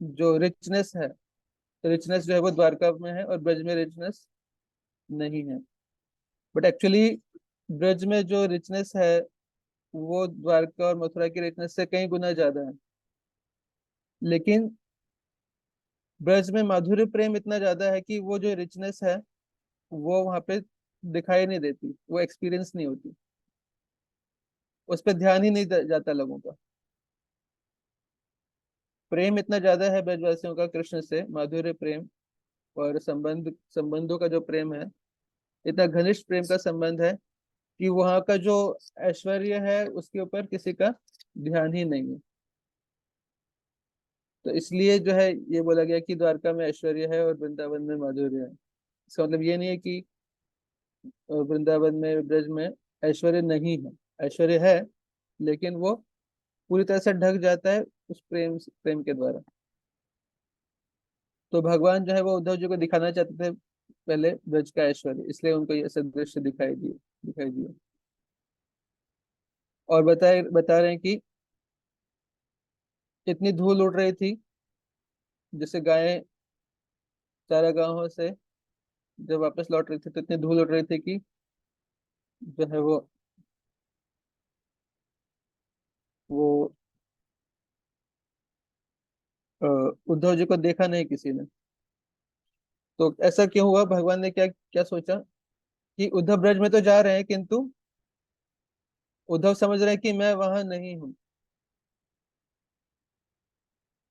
Speaker 1: जो रिचनेस है, रिचनेस जो है वो द्वारका में है और ब्रज में रिचनेस नहीं है। बट एक्चुअली ब्रज में जो रिचनेस है वो द्वारका और मथुरा की रिचनेस से कई गुना ज्यादा है। लेकिन ब्रज में माधुर्य प्रेम इतना ज्यादा है कि वो जो रिचनेस है वो वहां पे दिखाई नहीं देती, वो एक्सपीरियंस नहीं होती, उस पर ध्यान ही नहीं जाता लोगों का। प्रेम इतना ज्यादा है ब्रजवासियों का कृष्ण से, माधुर्य प्रेम और संबंधों का जो प्रेम है, इतना घनिष्ठ प्रेम का संबंध है कि वहाँ का जो ऐश्वर्य है उसके ऊपर किसी का ध्यान ही नहीं है। तो इसलिए जो है ये बोला गया कि द्वारका में ऐश्वर्य है और वृंदावन में माधुर्य है। इसका मतलब ये नहीं है कि वृंदावन में ब्रज में ऐश्वर्य नहीं है, ऐश्वर्य है, लेकिन वो पूरी तरह से ढक जाता है उस प्रेम के द्वारा। तो भगवान जो है वो उद्धव जी को दिखाना चाहते थे पहले ब्रज का ऐश्वर्य, इसलिए उनको ये सब दृश्य दिखाई दिया। और बता रहे हैं कि इतनी धूल उड़ रही थी, जैसे गायें चारा गाहों से जब वापस लौट रही थी तो इतनी धूल उड़ रही थी कि जो है वो अ, उद्धव जी को देखा नहीं किसी ने। तो ऐसा क्यों हुआ, भगवान ने क्या क्या सोचा कि उद्धव ब्रज में तो जा रहे हैं किंतु उद्धव समझ रहे हैं कि मैं वहां नहीं हूँ।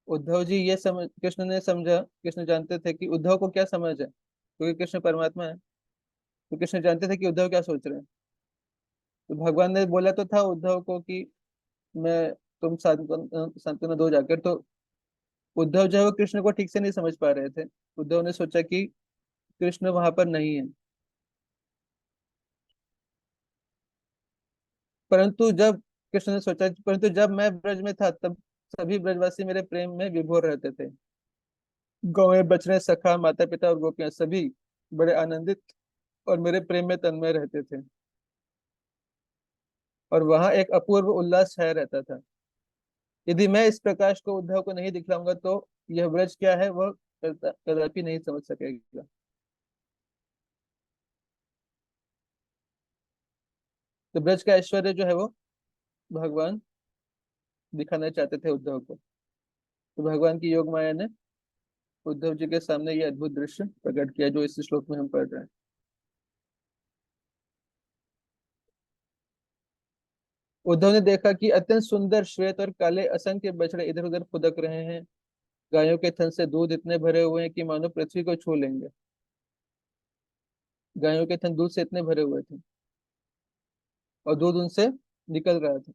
Speaker 1: उद्धव जी ये समझ कृष्ण ने समझा, कृष्ण जानते थे कि उद्धव को क्या समझ है, क्योंकि कृष्ण परमात्मा है। तो कृष्ण जानते थे कि उद्धव क्या सोच रहे हैं। तो भगवान ने बोला तो था उद्धव को कि मैं तुम सांत्वना दो जाकर। तो उद्धव जो है वो कृष्ण को ठीक से नहीं समझ पा रहे थे। उद्धव ने सोचा कि कृष्ण वहां पर नहीं है। परंतु जब मैं ब्रज में था तब सभी ब्रजवासी मेरे प्रेम में विभोर रहते थे। गौएं, बछड़े, सखा, माता पिता और गोपियां सभी बड़े आनंदित और मेरे प्रेम में तन्मय रहते थे। और वहां एक अपूर्व उल्लास छाया रहता था। यदि मैं इस प्रकाश को उद्धव को नहीं दिखलाऊंगा तो यह ब्रज क्या है वह कदापि नहीं समझ सकेगा। तो ब्रज का ऐश्वर्य जो है वो भगवान दिखाना चाहते थे उद्धव को। तो भगवान की योग माया ने उद्धव जी के सामने ये अद्भुत दृश्य प्रकट किया जो इस श्लोक में हम पढ़ रहे हैं। उद्धव ने देखा कि अत्यंत सुंदर श्वेत और काले असंख्य बछड़े इधर उधर फुदक रहे हैं। गायों के थन से दूध इतने भरे हुए हैं कि मानो पृथ्वी को छू लेंगे। गायों के थन दूध से इतने भरे हुए थे और दूध उनसे निकल रहा था।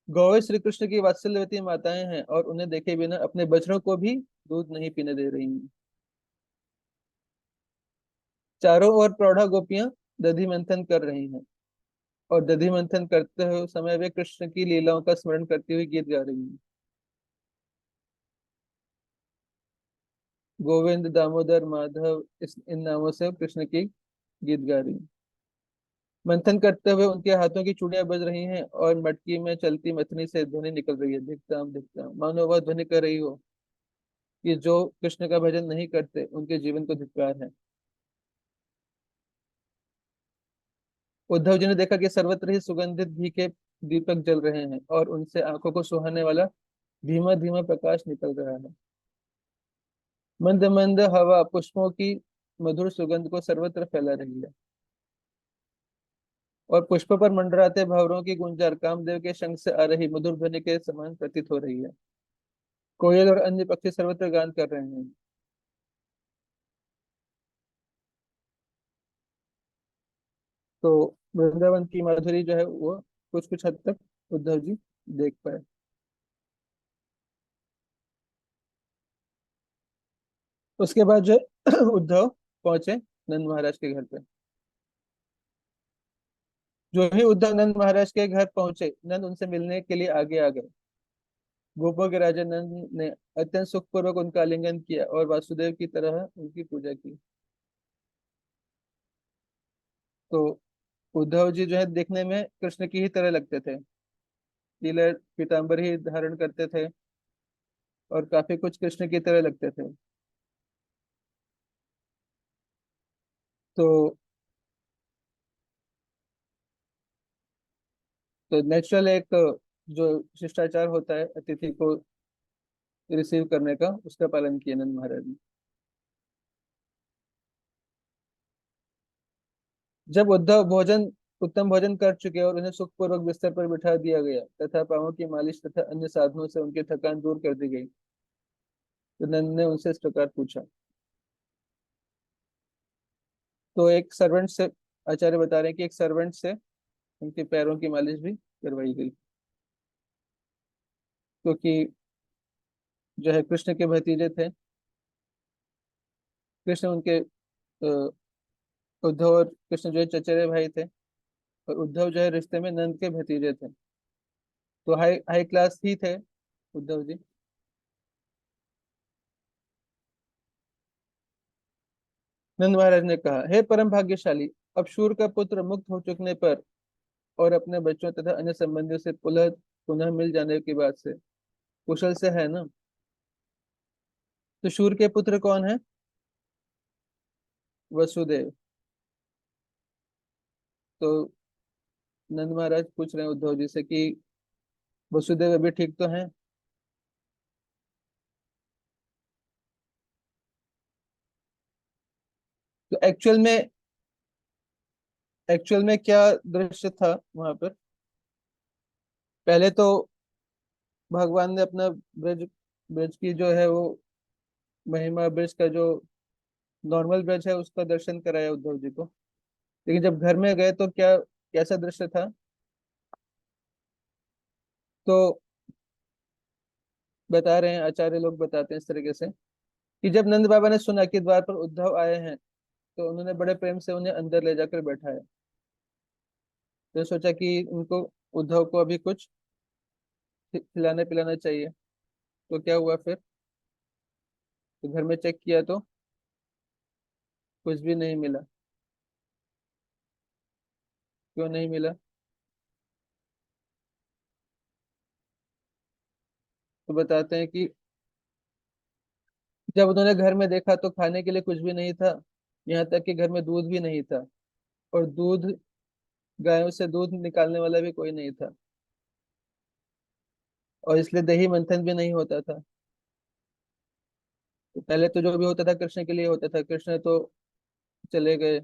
Speaker 1: गौएं श्री कृष्ण की वात्सल्यवती माताएं हैं और उन्हें देखे बिना अपने बछड़ों को भी दूध नहीं पीने दे रही हैं। चारों ओर प्रौढ़ा गोपियां दधि मंथन कर रही हैं और दधि मंथन करते हुए समय वे कृष्ण की लीलाओं का स्मरण करती हुई गीत गा रही हैं। गोविंद, दामोदर, माधव, इन नामों से कृष्ण की गीत गा रही हैं। मंथन करते हुए उनके हाथों की चूड़ियां बज रही हैं और मटकी में चलती मथनी से ध्वनि निकल रही है, धिकताम धिकताम, मानो वह ध्वनि कर रही हो कि जो कृष्ण का भजन नहीं करते उनके जीवन को धिक्कार है। उद्धव जी ने देखा कि सर्वत्र ही सुगंधित घी के दीपक जल रहे हैं और उनसे आंखों को सुहाने वाला धीमा धीमा प्रकाश निकल रहा है। मंद मंद हवा पुष्पों की मधुर सुगंध को सर्वत्र फैला रही है और पुष्प पर मंडराते भंवरों की गुंजार कामदेव के शंख से आ रही मधुर ध्वनि के समान प्रतीत हो रही है। कोयल और अन्य पक्षी सर्वत्र गान कर रहे हैं। तो वृंदावन की माधुरी जो है वो कुछ कुछ हद तक उद्धव जी देख पाए। उसके बाद जो उद्धव पहुंचे नंद महाराज के घर पे। जो ही उद्धव नंद महाराज के घर पहुंचे, नंद उनसे मिलने के लिए आगे आ गए। गोपों के राजा नंद ने अत्यंत सुखपूर्वक उनका आलिंगन किया और वासुदेव की तरह उनकी पूजा की। तो उद्धव जी जो है देखने में कृष्ण की ही तरह लगते थे। नीले पीताम्बर ही धारण करते थे और काफी कुछ कृष्ण की तरह लगते थे। तो नेचुरल एक जो शिष्टाचार होता है अतिथि को रिसीव करने का, उसका पालन किया नंद महाराज ने। जब उद्धव भोजन उत्तम भोजन कर चुके और उन्हें सुखपूर्वक बिस्तर पर बिठा दिया गया तथा पांवों की मालिश तथा अन्य साधनों से उनकी थकान दूर कर दी गई, तो नंद ने उनसे इस प्रकार पूछा। तो एक सर्वेंट से, आचार्य बता रहे हैं कि एक सर्वेंट से उनके पैरों की मालिश भी करवाई गई, क्योंकि जो है कृष्ण के भतीजे थे। कृष्ण उनके उद्धव और कृष्ण जो है चचेरे भाई थे और उद्धव जो है रिश्ते में नंद के भतीजे थे। तो हाई हाई क्लास ही थे उद्धव जी। नंद महाराज ने कहा, हे परम भाग्यशाली, अब शूर का पुत्र मुक्त हो चुकने पर और अपने बच्चों तथा अन्य संबंधियों से पुनः पुनः मिल जाने की बात से कुशल से है ना। तो शूर के पुत्र कौन है? वसुदेव। तो नंद महाराज पूछ रहे हैं उद्धव जी से कि वसुदेव अभी ठीक तो है? तो एक्चुअल में क्या दृश्य था वहां पर? पहले तो भगवान ने अपना ब्रज ब्रज की जो है वो महिमा, ब्रज का जो नॉर्मल ब्रज है उसका दर्शन कराया उद्धव जी को। लेकिन जब घर में गए तो क्या, कैसा दृश्य था? तो बता रहे हैं, आचार्य लोग बताते हैं इस तरीके से कि जब नंद बाबा ने सुना कि द्वार पर उद्धव आए हैं, तो उन्होंने बड़े प्रेम से उन्हें अंदर ले जाकर बैठाया। तो सोचा कि उनको, उद्धव को अभी कुछ खिलाना पिलाना चाहिए। तो क्या हुआ फिर, तो घर में चेक किया तो कुछ भी नहीं मिला। क्यों नहीं मिला? तो बताते हैं कि जब उन्होंने घर में देखा तो खाने के लिए कुछ भी नहीं था। यहाँ तक कि घर में दूध भी नहीं था, और दूध, गायों से दूध निकालने वाला भी कोई नहीं था, और इसलिए दही मंथन भी नहीं होता था। तो पहले तो जो भी होता था कृष्ण के लिए होता था, कृष्ण तो चले गए,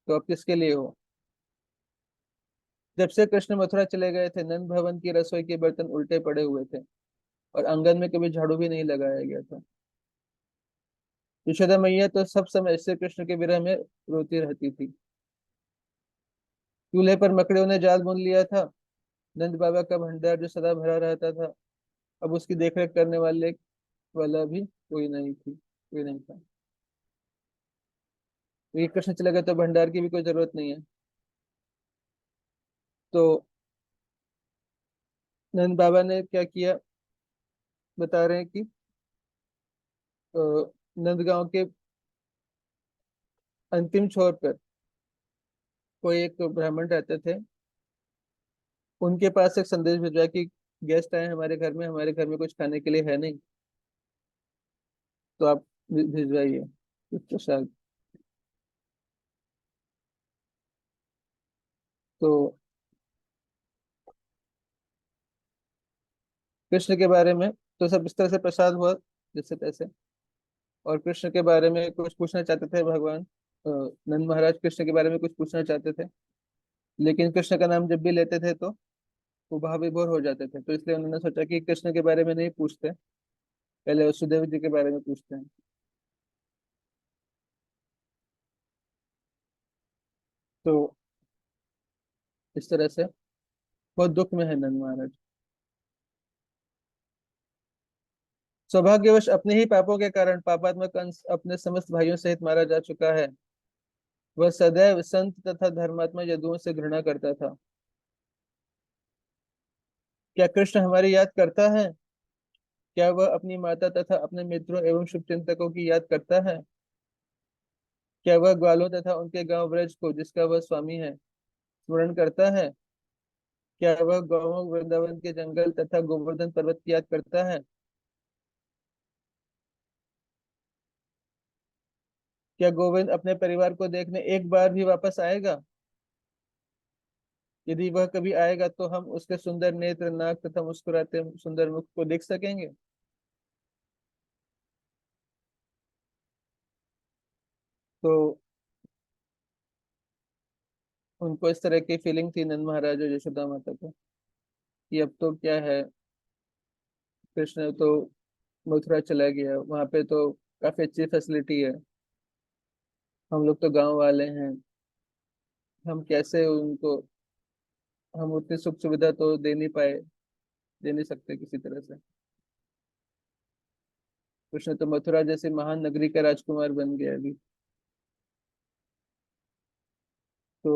Speaker 1: तो अब किसके लिए हो? जब से कृष्ण मथुरा चले गए थे, नंद भवन की रसोई के बर्तन उल्टे पड़े हुए थे, और आंगन में कभी झाड़ू भी नहीं लगाया गया था। यशोदा मैया तो सब समय श्री कृष्ण के विरह में रोती रहती थी। चूल्हे पर मकड़ियों ने जाल बुन लिया था। नंद बाबा का भंडार जो सदा भरा रहता था, अब उसकी देखरेख करने वाला भी कोई नहीं था। ये कृष्ण चले गए तो भंडार की भी कोई जरूरत नहीं है। तो नंद बाबा ने क्या किया, बता रहे हैं कि नंदगांव के अंतिम छोर पर कोई एक ब्राह्मण रहते थे। उनके पास एक संदेश भिजवाया कि गेस्ट आए हैं हमारे घर में कुछ खाने के लिए है नहीं, तो आप भिजवाइए कुछ प्रसाद। तो कृष्ण के बारे में तो सब इस तरह से प्रसाद हुआ, जैसे तैसे। और कृष्ण के बारे में कुछ पूछना चाहते थे भगवान, नंद महाराज कृष्ण के बारे में कुछ पूछना चाहते थे, लेकिन कृष्ण का नाम जब भी लेते थे तो वो भाव विभोर हो जाते थे। तो इसलिए उन्होंने सोचा कि कृष्ण के बारे में नहीं पूछते, पहले वसुदेव जी के बारे में पूछते हैं। तो इस तरह से बहुत दुख में है नंद महाराज। सौभाग्यवश अपने ही पापों के कारण पापात्मक कंस अपने समस्त भाइयों सहित मारा जा चुका है। वह सदैव संत तथा धर्मात्मा यदुओं से घृणा करता था। क्या कृष्ण हमारी याद करता है? क्या वह अपनी माता तथा अपने मित्रों एवं शुभचिंतकों की याद करता है? क्या वह ग्वालों तथा उनके गांव ब्रज को, जिसका वह स्वामी है, स्मरण करता है? क्या वह गौओं, वृंदावन के जंगल तथा गोवर्धन पर्वत की याद करता है? क्या गोविंद अपने परिवार को देखने एक बार भी वापस आएगा? यदि वह कभी आएगा तो हम उसके सुंदर नेत्र, नाक तथा मुस्कुराते सुंदर मुख को देख सकेंगे? तो उनको इस तरह की फीलिंग थी नंद महाराज और यशोदा माता को, कि अब तो क्या है, कृष्ण तो मथुरा चला गया, वहां पे तो काफी अच्छी फैसिलिटी है, हम लोग तो गांव वाले हैं, हम कैसे उनको, हम उतनी सुख सुविधा तो दे नहीं पाए, दे नहीं सकते किसी तरह से। कृष्ण तो मथुरा जैसी महान नगरी का राजकुमार बन गया अभी। तो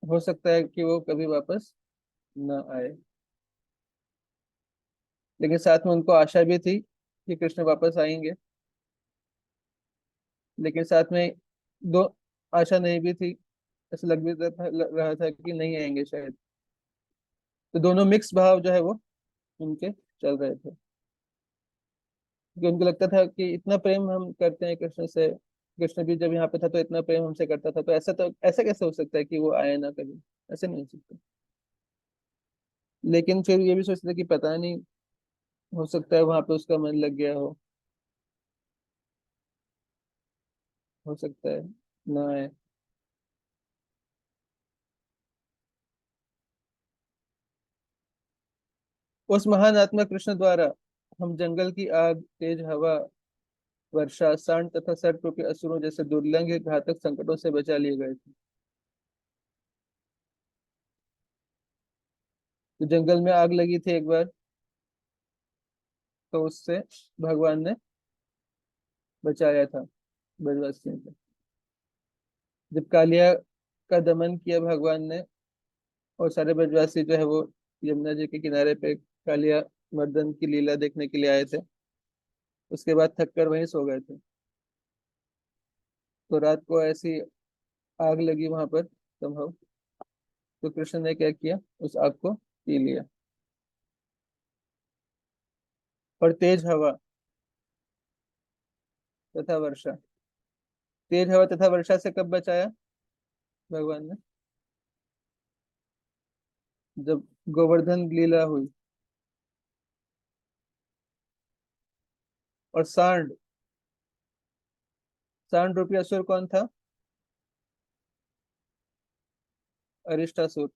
Speaker 1: हो सकता है कि वो कभी वापस न आए, लेकिन साथ में उनको आशा भी थी कि कृष्ण वापस आएंगे। लेकिन साथ में दो आशा नहीं भी थी, ऐसा लग रहा था कि नहीं आएंगे शायद। तो दोनों मिक्स भाव जो है वो उनके चल रहे थे, क्योंकि उनको लगता था कि इतना प्रेम हम करते हैं कृष्ण से, कृष्ण भी जब यहाँ पे था तो इतना प्रेम हमसे करता था, तो ऐसा कैसे हो सकता है कि वो आए ना कभी? ऐसे नहीं हो सकता। लेकिन फिर ये भी सोचते थे कि पता नहीं, हो सकता है वहां पे उसका मन लग गया हो सकता है ना आए। उस महान आत्मा कृष्ण द्वारा हम जंगल की आग, तेज हवा, वर्षा, सांड तथा सर्प रूपी असुरों जैसे दुर्लंघ घातक संकटों से बचा लिए गए थे। तो जंगल में आग लगी थी एक बार, तो उससे भगवान ने बचाया था ब्रजवासियों को। जब कालिया का दमन किया भगवान ने, और सारे ब्रजवासी जो है वो यमुना जी के किनारे पे कालिया मर्दन की लीला देखने के लिए आए थे, उसके बाद थक कर वहीं सो गए थे। तो रात को ऐसी आग लगी वहां पर संभव, तो कृष्ण ने क्या किया, उस आग को पी लिया। और तेज हवा तथा वर्षा, तेज हवा तथा वर्षा से कब बचाया भगवान ने, जब गोवर्धन लीला हुई। और सांड, सांड रूपी असुर कौन था, अरिष्टासुर।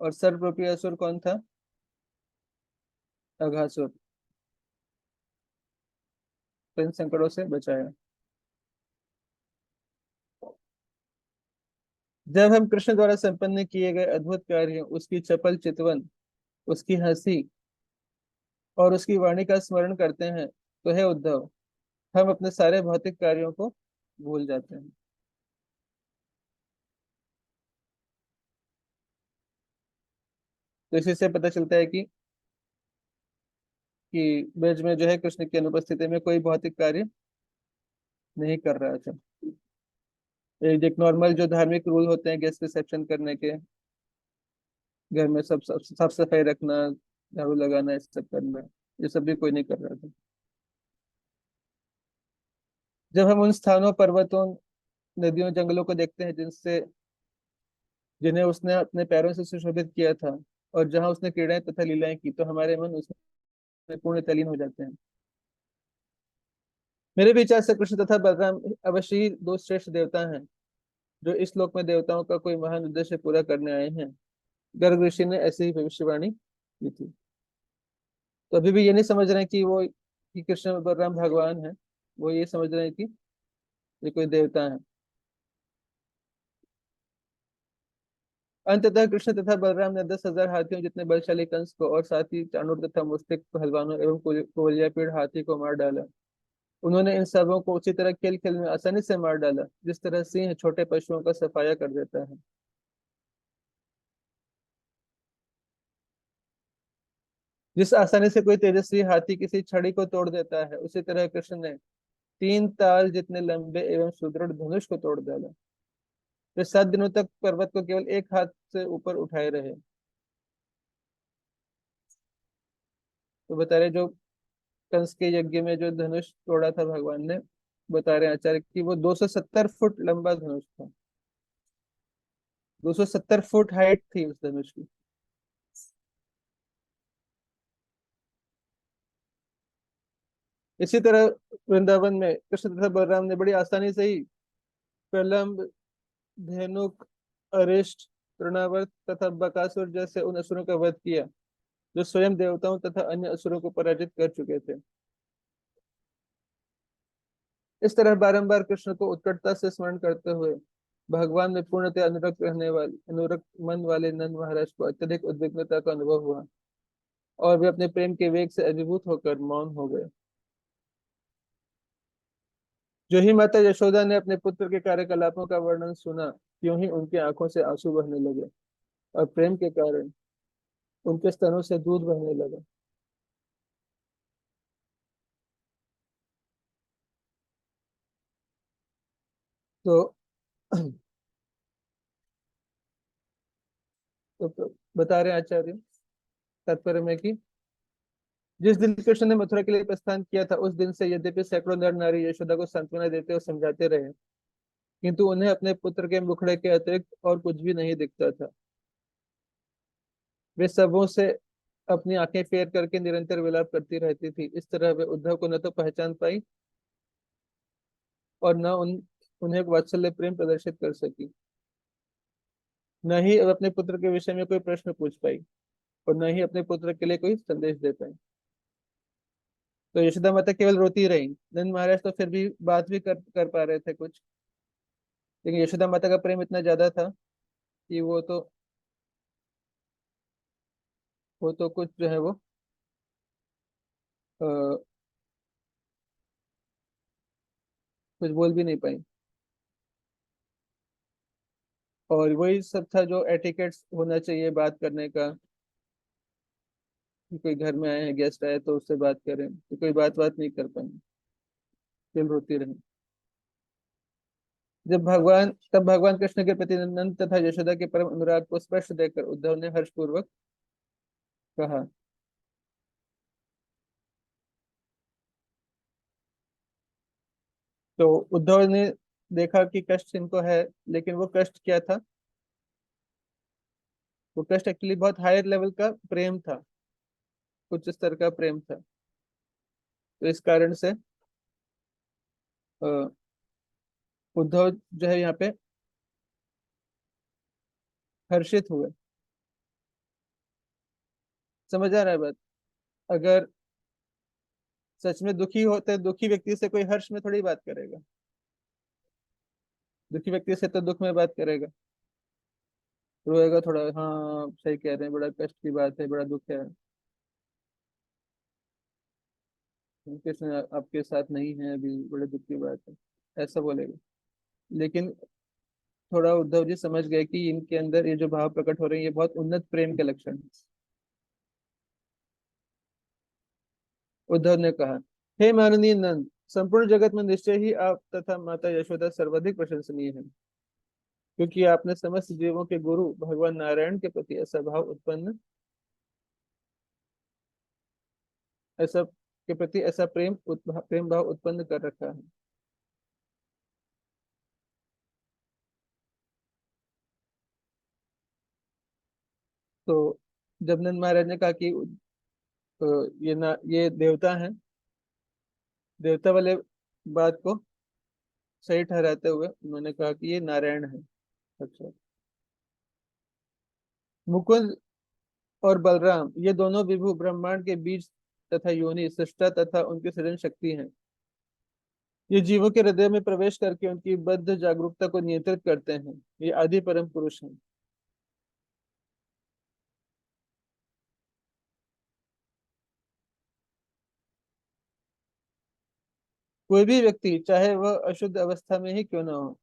Speaker 1: और सर्प रूपी असुर कौन था, अघासुर। तो इन संकटों से बचाया। जब हम कृष्ण द्वारा संपन्न किए गए अद्भुत कार्य, उसकी चपल चितवन, उसकी हंसी और उसकी वाणी का स्मरण करते हैं, तो हे उद्धव, हम अपने सारे भौतिक कार्यों को भूल जाते हैं। तो इसी से पता चलता है कि ब्रज में जो है कृष्ण की अनुपस्थिति में कोई भौतिक कार्य नहीं कर रहा था। एक नॉर्मल जो धार्मिक रूल होते हैं गेस्ट रिसेप्शन करने के, घर में सब साफ सफाई रखना, झाड़ू लगाना, ये सब करना, ये सब भी कोई नहीं कर रहा था। जब हम उन स्थानों, पर्वतों, नदियों, जंगलों को देखते हैं जिन्हें उसने अपने पैरों से सुशोभित किया था, और जहां उसने क्रीड़ाएं तथा लीलाएं की, तो हमारे मन उसमें पूर्ण तल्लीन हो जाते हैं। मेरे विचार से कृष्ण तथा बलराम अवश्य ही दो श्रेष्ठ देवता हैं, जो इस लोक में देवताओं का कोई महान उद्देश्य पूरा करने आए हैं। गर्ग ऋषि ने ऐसी ही भविष्यवाणी की थी। तो अभी भी ये नहीं समझ रहे हैं कि कृष्ण और बलराम भगवान है, वो ये समझ रहे हैं कि ये कोई देवता है। अंततः कृष्ण तथा बलराम ने 10,000 हाथियों जितने बलशाली कंस को, और साथ ही चाणूर तथा मुस्तिक पहलवानों एवं कुवलयापीड़ हाथी को मार डाला। उन्होंने इन सबों को उसी तरह खेल खेल में आसानी से मार डाला, जिस तरह सिंह छोटे पशुओं का सफाया कर देता है। जिस आसानी से कोई तेजस्वी हाथी किसी छड़ी को तोड़ देता है, उसी तरह कृष्ण ने 3 ताल जितने लंबे एवं सुदृढ़ धनुष को तोड़ डाला। वे 7 दिनों तक पर्वत को केवल एक हाथ से ऊपर उठाए रहे। तो बता रहे, जो कंस के यज्ञ में जो धनुष तोड़ा था भगवान ने, बता रहे हैं आचार्य कि वो 270 फुट लंबा धनुष था। 270 फुट हाइट थी उस धनुष की। इसी तरह वृंदावन में कृष्ण तथा बलराम ने बड़ी आसानी से ही प्रलंब, धेनुक, अरिष्ट, तृणावर्त तथा बकासुर जैसे उन असुरों का वध किया, जो स्वयं देवताओं तथा अन्य असुरों को पराजित कर चुके थे। इस तरह बारंबार कृष्ण को उत्कटता से स्मरण करते हुए भगवान में पूर्णतः अनुरक्त मन वाले नंद महाराज को अत्यधिक उद्विग्नता का अनुभव हुआ, और वे अपने प्रेम के वेग से अभिभूत होकर मौन हो गए। जो ही माता यशोदा ने अपने पुत्र के कार्यकलापों का वर्णन सुना, त्यों ही उनकी आंखों से आंसू बहने लगे, और प्रेम के कारण उनके स्तनों से दूध बहने लगा। तो, तो बता रहे हैं आचार्य तात्पर्य में कि जिस दिन कृष्ण ने मथुरा के लिए प्रस्थान किया था, उस दिन से यद्यपि सैकड़ों नर नारी यशोदा को सांत्वना देते और समझाते रहे, किंतु उन्हें अपने पुत्र के मुखड़े के अतिरिक्त और कुछ भी नहीं दिखता था। वे सबों से अपनी आंखें फेर करके निरंतर विलाप करती रहती थी। इस तरह वे उद्धव को न तो पहचान पाई, और न उन्हें वात्सल्य प्रेम प्रदर्शित कर सकी, न ही अब अपने पुत्र के विषय में कोई प्रश्न पूछ पाई, और न ही अपने पुत्र के लिए कोई संदेश दे पाई। तो यशोदा माता केवल रोती रही। नंद महाराज तो फिर भी बात भी कर पा रहे थे कुछ, लेकिन यशोदा माता का प्रेम इतना ज्यादा था कि वो तो वो तो कुछ जो है वो अ, कुछ बोल भी नहीं पाई। और वही सब था जो एटिकेट्स होना चाहिए बात करने का, कि कोई घर में आए हैं, गेस्ट आए तो उससे बात करें, तो कोई बात नहीं कर पाए, दिल रोती रही। तब भगवान कृष्ण के प्रति नंद तथा यशोदा के परम अनुराग को स्पष्ट देखकर उद्धव ने हर्षपूर्वक कहा। तो उद्धव ने देखा कि कष्ट इनको है, लेकिन वो कष्ट क्या था? वो कष्ट एक्चुअली बहुत हायर लेवल का प्रेम था, उच्च स्तर का प्रेम था। तो इस कारण से अ, उद्धव जो है यहाँ पे हर्षित हुए। समझ आ रहा है बात? अगर सच में दुखी होते, दुखी व्यक्ति से कोई हर्ष में थोड़ी बात करेगा, दुखी व्यक्ति से तो दुख में बात करेगा, रोएगा थोड़ा, हाँ सही कह रहे हैं, बड़ा कष्ट की बात है, बड़ा दुख है, कृष्ण आपके साथ नहीं है अभी, बड़े दुख की बात है, ऐसा बोलेगा। लेकिन थोड़ा उद्धव जी समझ गए कि इनके अंदर ये जो भाव प्रकट हो रहे हैं ये बहुत उन्नत प्रेम के लक्षण हैं। उद्धव ने कहा, हे माननीय नंद, संपूर्ण जगत में निश्चय ही आप तथा माता यशोदा सर्वाधिक प्रशंसनीय है, क्योंकि आपने समस्त जीवों के गुरु भगवान नारायण के प्रति ऐसा के प्रति ऐसा प्रेम भाव उत्पन्न कर रखा है। तो जब नंद महाराज ने कहा कि ये देवता हैं, देवता वाले बात को सही ठहराते हुए उन्होंने कहा कि ये नारायण है। अच्छा। मुकुंद और बलराम ये दोनों विभु ब्रह्मांड के बीज तथा योनि सृष्टा तथा उनकी सृजन शक्ति हैं। ये जीवों के हृदय में प्रवेश करके उनकी बद्ध जागरूकता को नियंत्रित करते हैं। ये आदि परम पुरुष हैं। कोई भी व्यक्ति चाहे वह अशुद्ध अवस्था में ही क्यों ना हो,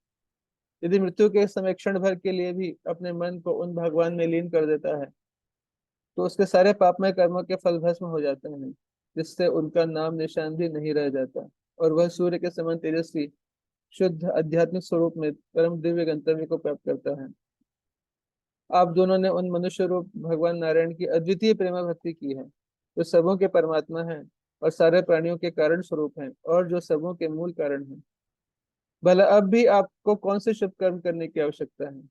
Speaker 1: यदि मृत्यु के समय क्षण भर के लिए भी अपने मन को उन भगवान में लीन कर देता है, तो उसके सारे पापमय कर्मों के फल भस्म हो जाते हैं, जिससे उनका नाम निशान भी नहीं रह जाता, और वह सूर्य के समान तेजस्वी शुद्ध आध्यात्मिक स्वरूप में परम दिव्य गंतव्य को प्राप्त करता है। आप दोनों ने उन मनुष्य रूप भगवान नारायण की अद्वितीय प्रेम भक्ति की है, जो सबों के परमात्मा हैं और सारे प्राणियों के कारण स्वरूप हैं, और जो सबों के मूल कारण हैं। भला अब भी आपको कौन से शुभ कर्म करने की आवश्यकता है?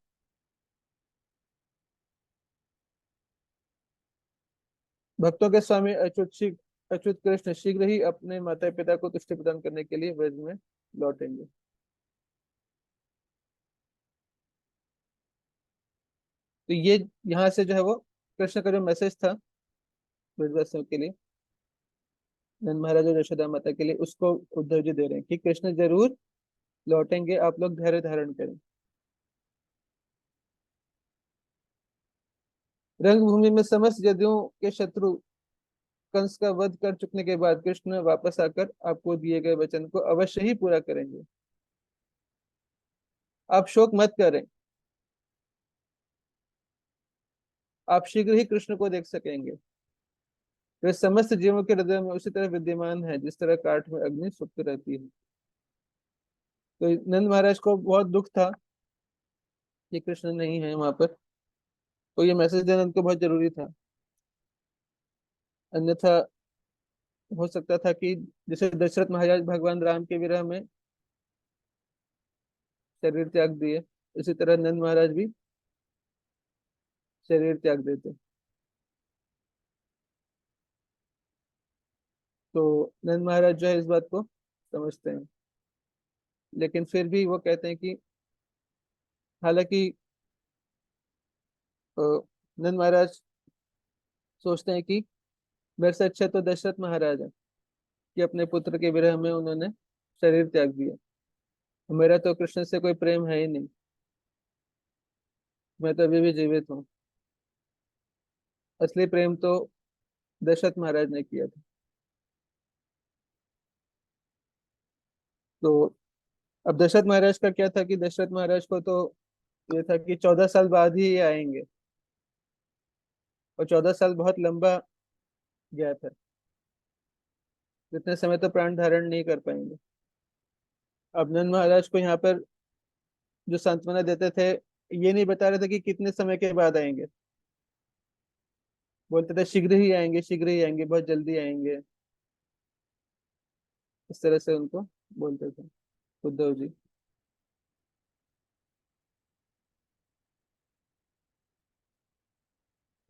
Speaker 1: भक्तों के स्वामी अच्युत कृष्ण शीघ्र ही अपने माता पिता को तुष्टि प्रदान करने के लिए ब्रज में लौटेंगे। तो ये यहाँ से जो है वो कृष्ण का जो मैसेज था ब्रजवासियों के लिए, नंद महाराज और यशोदा माता के लिए, उसको उद्धव जी दे रहे हैं कि कृष्ण जरूर लौटेंगे, आप लोग धैर्य धारण करें। रंगभूमि में समस्त जदुओं के शत्रु कंस का वध कर चुकने के बाद कृष्ण वापस आकर आपको दिए गए वचन को अवश्य ही पूरा करेंगे। आप शोक मत करें, आप शीघ्र ही कृष्ण को देख सकेंगे। वे समस्त जीवों के हृदय में उसी तरह विद्यमान है जिस तरह काठ में अग्नि सुप्त रहती है। तो नंद महाराज को बहुत दुख था कि कृष्ण नहीं है वहां पर, तो ये मैसेज देना उनको बहुत जरूरी था। अन्यथा हो सकता था कि जैसे दशरथ महाराज भगवान राम के विरह में शरीर त्याग दिए, इसी तरह नंद महाराज भी शरीर त्याग देते। तो नंद महाराज जो है इस बात को समझते हैं, लेकिन फिर भी वो कहते हैं कि हालांकि अ, नंद महाराज सोचते हैं कि मेरे से अच्छा तो दशरथ महाराज है कि अपने पुत्र के विरह में उन्होंने शरीर त्याग दिया। मेरा तो कृष्ण से कोई प्रेम है ही नहीं, मैं तो अभी भी जीवित हूँ। असली प्रेम तो दशरथ महाराज ने किया था। तो अब दशरथ महाराज का क्या था कि दशरथ महाराज को तो ये था कि 14 साल बाद ही ये आएंगे, और 14 साल बहुत लंबा गैप है। इतने समय तो प्राण धारण नहीं कर पाएंगे। अब नंद महाराज को यहाँ पर जो सांत्वना देते थे, ये नहीं बता रहे थे कि कितने समय के बाद आएंगे। बोलते थे शीघ्र ही आएंगे, शीघ्र ही आएंगे, बहुत जल्दी आएंगे। इस तरह से उनको बोलते थे उद्धव जी।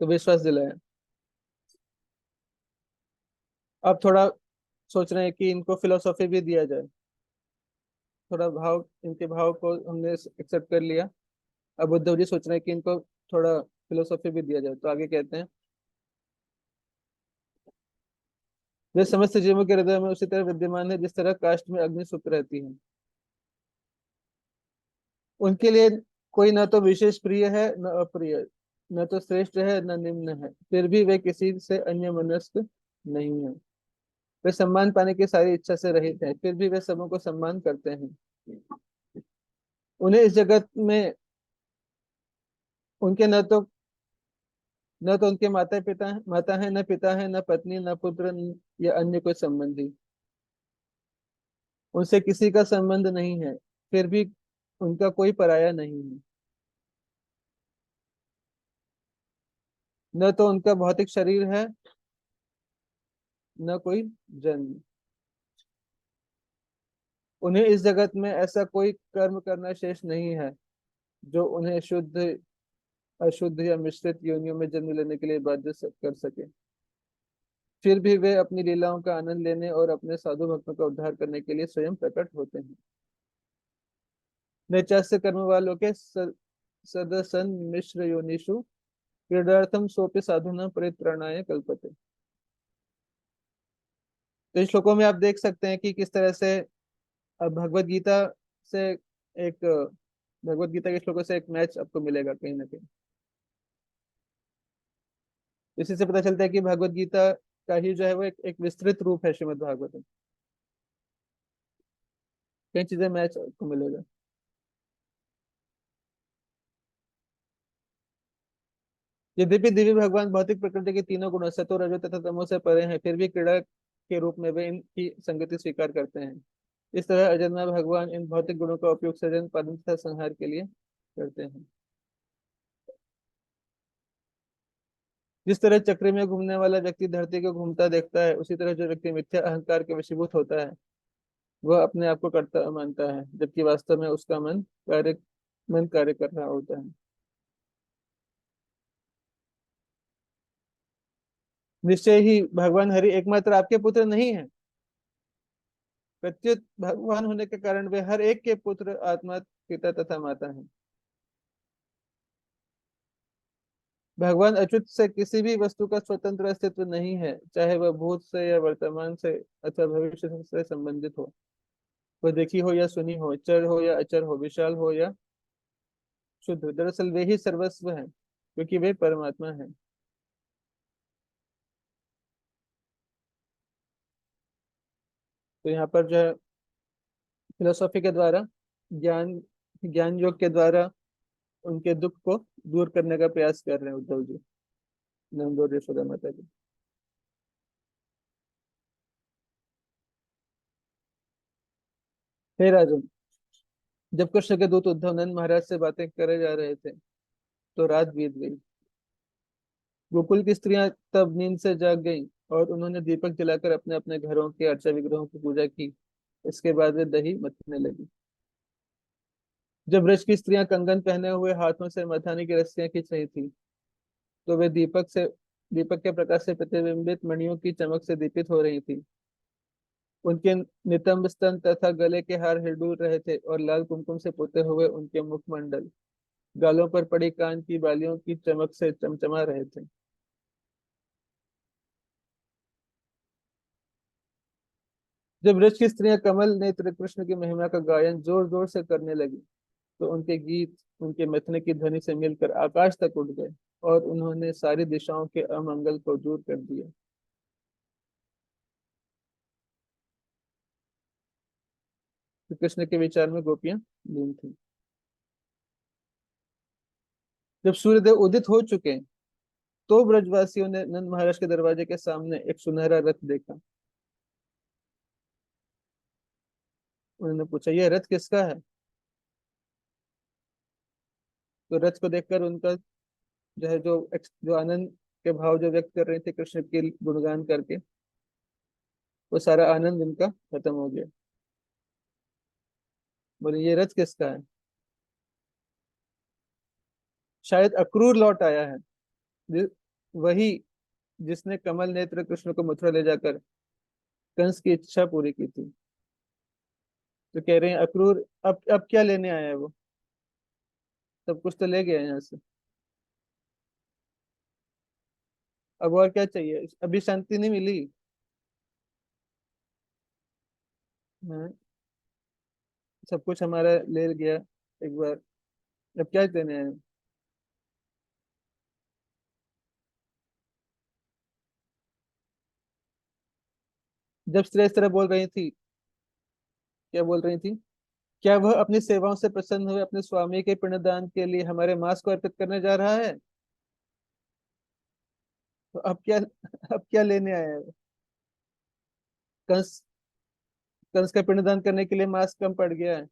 Speaker 1: तो विश्वास दिलाया। अब थोड़ा सोच रहे हैं कि इनको फिलोसॉफी भी दिया जाए। थोड़ा भाव, इनके भाव को हमने एक्सेप्ट कर लिया। अब उद्धव जी सोच रहे हैं कि इनको थोड़ा फिलोसॉफी भी दिया जाए। तो आगे कहते हैं, वे समस्त जीवों के हृदय में उसी तरह विद्यमान है जिस तरह काष्ठ में अग्नि सुप्त रहती है। उनके लिए कोई न तो विशेष प्रिय है न अप्रिय, न तो श्रेष्ठ है न निम्न है, फिर भी वे किसी से अन्य मनस्क नहीं है। वे सम्मान पाने की सारी इच्छा से रहित हैं, फिर भी वे सबों को सम्मान करते हैं। उन्हें इस जगत में उनके न तो उनके माता है, न पिता है, न पत्नी, न पुत्र, या अन्य कोई संबंधी। उनसे किसी का संबंध नहीं है, फिर भी उनका कोई पराया नहीं है। न तो उनका भौतिक शरीर है, न कोई जन्म। उन्हें इस जगत में ऐसा कोई कर्म करना शेष नहीं है जो उन्हें शुद्ध, अशुद्ध या मिश्रित योनियों में जन्म लेने के लिए बाध्य कर सके। फिर भी वे अपनी लीलाओं का आनंद लेने और अपने साधु भक्तों का उद्धार करने के लिए स्वयं प्रकट होते हैं। नैचास्य कर्म वालों के सदसन मिश्र योनिषु क्रीडार्थम सोपि साधुना परित्राणाय कल्पते। तो इस श्लोकों में आप देख सकते हैं कि किस तरह से भगवत गीता से एक भगवत गीता के श्लोकों से एक मैच आपको मिलेगा कहीं ना कहीं। इसी से पता चलता है कि भगवत गीता का ही जो है वो एक विस्तृत रूप है श्रीमद् भागवतम। कई चीजें मैच आपको मिलेगा। यद्यपि दिव्य भगवान भौतिक प्रकृति के तीनों गुणों सत्व रजो तथा तमो से परे हैं, फिर भी क्रीड़ा के रूप में वे इनकी संगति स्वीकार करते हैं। इस तरह अजन्मा भगवान इन भौतिक गुणों का उपयोग सृजन, पालन तथा संहार के लिए करते हैं। जिस तरह चक्र में घूमने वाला व्यक्ति धरती को घूमता देखता है, उसी तरह जो व्यक्ति मिथ्या अहंकार के वशीभूत होता है, वह अपने आप को कर्ता मानता है, जबकि वास्तव में उसका मन कार्य कर रहा होता है। निश्चय ही भगवान हरि एकमात्र आपके पुत्र नहीं है, प्रत्युत भगवान होने के कारण वे हर एक के पुत्र, आत्मा, पिता तथा माता हैं। भगवान अच्युत से किसी भी वस्तु का स्वतंत्र अस्तित्व नहीं है, चाहे वह भूत से या वर्तमान से अथवा भविष्य से संबंधित हो। वह देखी हो या सुनी हो, चर हो या अचर हो, विशाल हो या शुद्ध हो, दरअसल वे ही सर्वस्व हैं, क्योंकि वे परमात्मा हैं। तो यहाँ पर जो है फिलोसॉफी के द्वारा, ज्ञान ज्ञान योग के द्वारा उनके दुख को दूर करने का प्रयास कर रहे हैं उद्धव जी, नंद और यशोदा माता जी। हे राजन, जब कृष्ण के दूत उद्धव नंद महाराज से बातें करे जा रहे थे, तो रात बीत गई। गोकुल की स्त्रियां तब नींद से जाग गईं और उन्होंने दीपक जलाकर अपने अपने घरों के अर्चा विग्रहों की पूजा की। इसके बाद वे दही मथने लगी। जब ब्रज की स्त्रियां कंगन पहने हुए हाथों से मथाने की रस्सियां खींच रही थी, तो वे दीपक के प्रकाश से प्रतिबिंबित मणियों की चमक से दीपित हो रही थी। उनके नितंब स्तन तथा गले के हार हिलडुल रहे थे, और लाल कुमकुम से पोते हुए उनके मुखमंडल गालों पर पड़ी कान की बालियों की चमक से चमचमा रहे थे। जब ब्रज की स्त्रियां कमल नेत्र कृष्ण की महिमा का गायन जोर जोर से करने लगी, तो उनके गीत उनके मथने की ध्वनि से मिलकर आकाश तक उठ गए और उन्होंने सारी दिशाओं के अमंगल को दूर कर दिया। तो कृष्ण के विचार में गोपियां लीन थी। जब सूर्यदेव उदित हो चुके तो ब्रजवासियों ने नंद महाराज के दरवाजे के सामने एक सुनहरा रथ देखा। उन्होंने पूछा, यह रथ किसका है? तो रथ को देखकर उनका जो है जो आनंद के भाव जो व्यक्त कर रहे थे कृष्ण के गुणगान करके, वो सारा आनंद उनका खत्म हो गया। बोले, ये रथ किसका है? शायद अक्रूर लौट आया है, जि- वही जिसने कमल नेत्र कृष्ण को मथुरा ले जाकर कंस की इच्छा पूरी की थी। तो कह रहे हैं अक्रूर अब क्या लेने आया है वो? सब कुछ तो ले गया है यहाँ से। अब और क्या चाहिए? अभी शांति नहीं मिली। हाँ, सब कुछ हमारा ले गया एक बार। अब क्या देने आए? जब स्त्रियां इस तरह बोल रही थी, क्या बोल रही थी? क्या वह अपनी सेवाओं से प्रसन्न हुए अपने स्वामी के पिंडदान के लिए हमारे मांस को अर्पित करने जा रहा है? तो अब क्या अब क्या लेने आया है? कंस कंस का पिंडदान करने के लिए मांस कम पड़ गया है।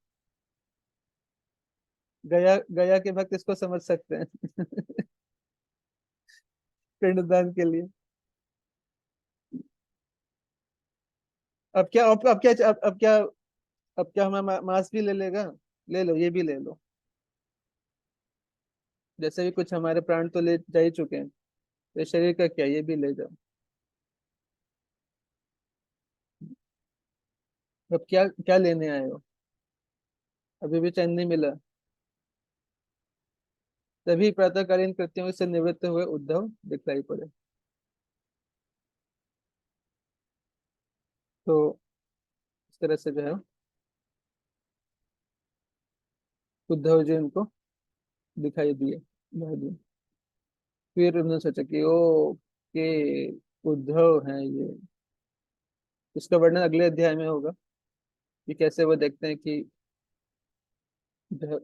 Speaker 1: गया गया के भक्त इसको समझ सकते हैं। पिंडदान के लिए। अब क्या हमारा मांस भी ले लेगा? ले लो, ये भी ले लो। जैसे भी कुछ हमारे प्राण तो ले जा ही चुके हैं, तो शरीर का क्या, ये भी ले जाओ। अब क्या क्या लेने आए हो? अभी भी चैन नहीं मिला। तभी प्रातःकालीन कृत्यों से निवृत्त हुए उद्धव दिखलाई पड़े। तो इस तरह से जो है उद्धव जी उनको दिखाई दिए भाई जी। फिर उन्होंने सोचा कि ओ के उद्धव हैं ये। इसका वर्णन अगले अध्याय में होगा कि कैसे वो देखते हैं कि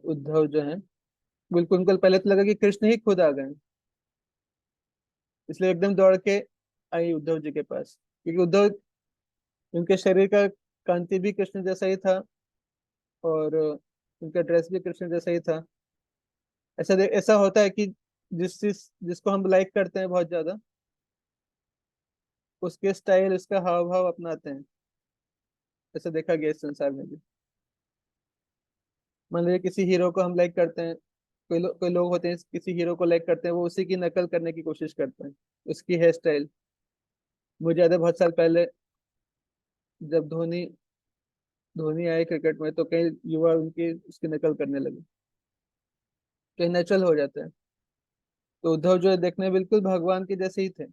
Speaker 1: उद्धव जो है, बिल्कुल उनको पहले तो लगा कि कृष्ण ही खुद आ गए, इसलिए एकदम दौड़ के आई उद्धव जी के पास, क्योंकि उद्धव, उनके शरीर का कांति भी कृष्ण जैसा ही था, और उनका ड्रेस भी कृष्ण जैसा ही था। ऐसा होता है कि जिसको हम लाइक करते हैं बहुत ज्यादा, उसके स्टाइल, उसका हाव भाव अपनाते हैं। ऐसा देखा गया इस संसार में भी। मान लीजिए किसी हीरो को हम लाइक करते हैं, कोई लोग होते हैं किसी हीरो को लाइक करते हैं, वो उसी की नकल करने की कोशिश करते हैं, उसकी हेयर स्टाइल। मुझे याद है बहुत साल पहले जब धोनी धोनी आए क्रिकेट में, तो कई युवा उनकी उसकी नकल करने लगे, कहीं नेचुरल हो जाता है। तो उद्धव जो है देखने में बिल्कुल भगवान के जैसे ही थे।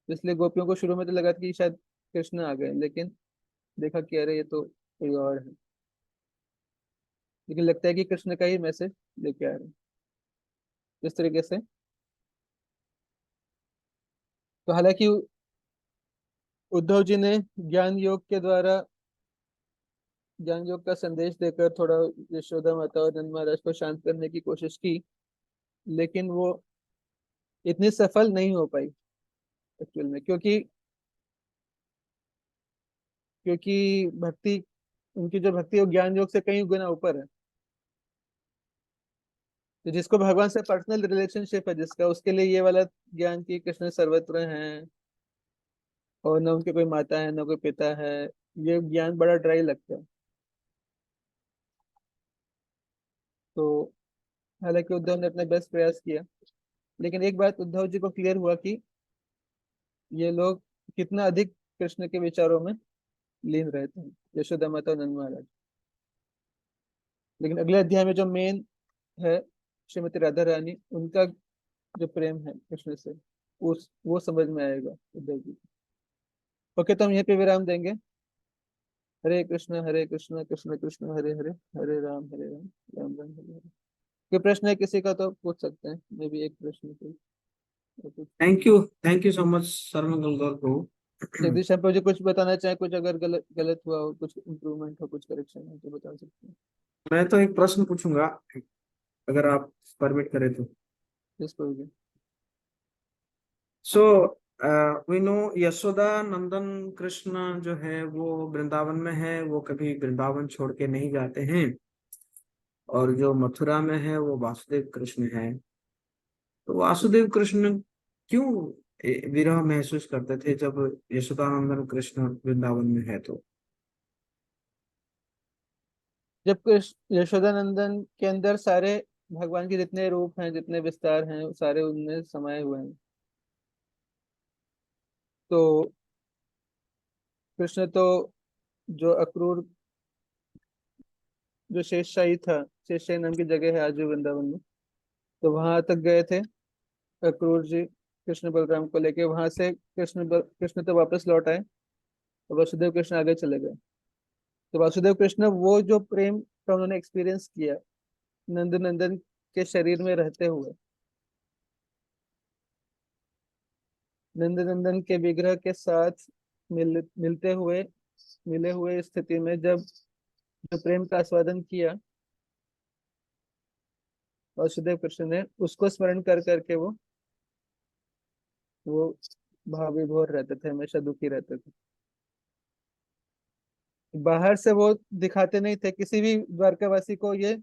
Speaker 1: इसलिए गोपियों को शुरू में तो लगा था कि शायद कृष्ण आ गए, लेकिन देखा कि अरे ये तो कोई और है। लेकिन लगता है कि कृष्ण का ही मैसेज लेके आ रहे हैं इस तरीके से। तो हालांकि उद्धव जी ने ज्ञान योग के द्वारा, ज्ञान योग का संदेश देकर थोड़ा यशोदा माता और नंद महाराज को शांत करने की कोशिश की, लेकिन वो इतनी सफल नहीं हो पाई एक्चुअल में, क्योंकि क्योंकि भक्ति, उनकी जो भक्ति है वो ज्ञान योग से कई गुना ऊपर है। तो जिसको भगवान से पर्सनल रिलेशनशिप है जिसका, उसके लिए ये वाला ज्ञान की कृष्ण सर्वत्र हैं और न उनके कोई माता है न कोई पिता है, ये ज्ञान बड़ा ड्राई लगता है। तो हालांकि उद्धव ने अपना बेस्ट प्रयास किया, लेकिन एक बात उद्धव जी को क्लियर हुआ कि ये लोग कितना अधिक कृष्ण के विचारों में लीन रहते हैं, यशोदा माता और नंद महाराज। लेकिन अगले अध्याय में जो मेन है, श्रीमती राधा रानी, उनका जो प्रेम है कृष्ण से, उस वो समझ में आएगा उद्धव जी को। ओके, तो हम यहीं पे विराम देंगे। हरे कृष्ण कृष्ण कृष्ण हरे हरे, हरे राम राम राम हरे हरे। कोई प्रश्न है किसी का तो पूछ सकते हैं, मे भी एक प्रश्न कोई।
Speaker 2: थैंक यू सो मच सर्वमंगल गौर प्रभु।
Speaker 1: जगदीश आप मुझे कुछ बताना चाहें, कुछ अगर गलत गलत हुआ हो, कुछ इम्प्रूवमेंट हो, कुछ करेक्शन हो तो बता सकते हैं।
Speaker 2: मैं तो एक प्रश्न पूछूंगा, अगर आप परमिट करें तो।
Speaker 1: जिसको भी।
Speaker 2: सो वी नो यशोदा नंदन कृष्ण जो है वो वृंदावन में है, वो कभी वृंदावन छोड़ के नहीं जाते हैं। और जो मथुरा में है वो वासुदेव कृष्ण है। तो वासुदेव कृष्ण क्यों विरह महसूस करते थे जब यशोदानंदन कृष्ण वृंदावन में है तो?
Speaker 1: जब कृष्ण यशोदानंदन के अंदर सारे भगवान के जितने रूप हैं, जितने विस्तार हैं, वो सारे उनमें समाये हुए हैं। तो कृष्ण तो जो अक्रूर, जो शेषशाही था, शेषशाही नाम की जगह है आज भी वृंदावन में, तो वहां तक गए थे अक्रूर जी कृष्ण बलराम को लेके। वहां से कृष्ण तो वापस लौट आए, और वसुदेव कृष्ण आगे चले गए। तो वासुदेव कृष्ण वो जो प्रेम का उन्होंने एक्सपीरियंस किया नंद नंदन के शरीर में रहते हुए, नंद नंदन के विग्रह के साथ मिलते हुए, मिले हुए स्थिति में जब जो प्रेम का आस्वादन किया वासुदेव कृष्ण ने, उसको स्मरण कर करके वो भाव विभोर रहते थे, हमेशा दुखी रहते थे। बाहर से वो दिखाते नहीं थे, किसी भी द्वारकावासी को ये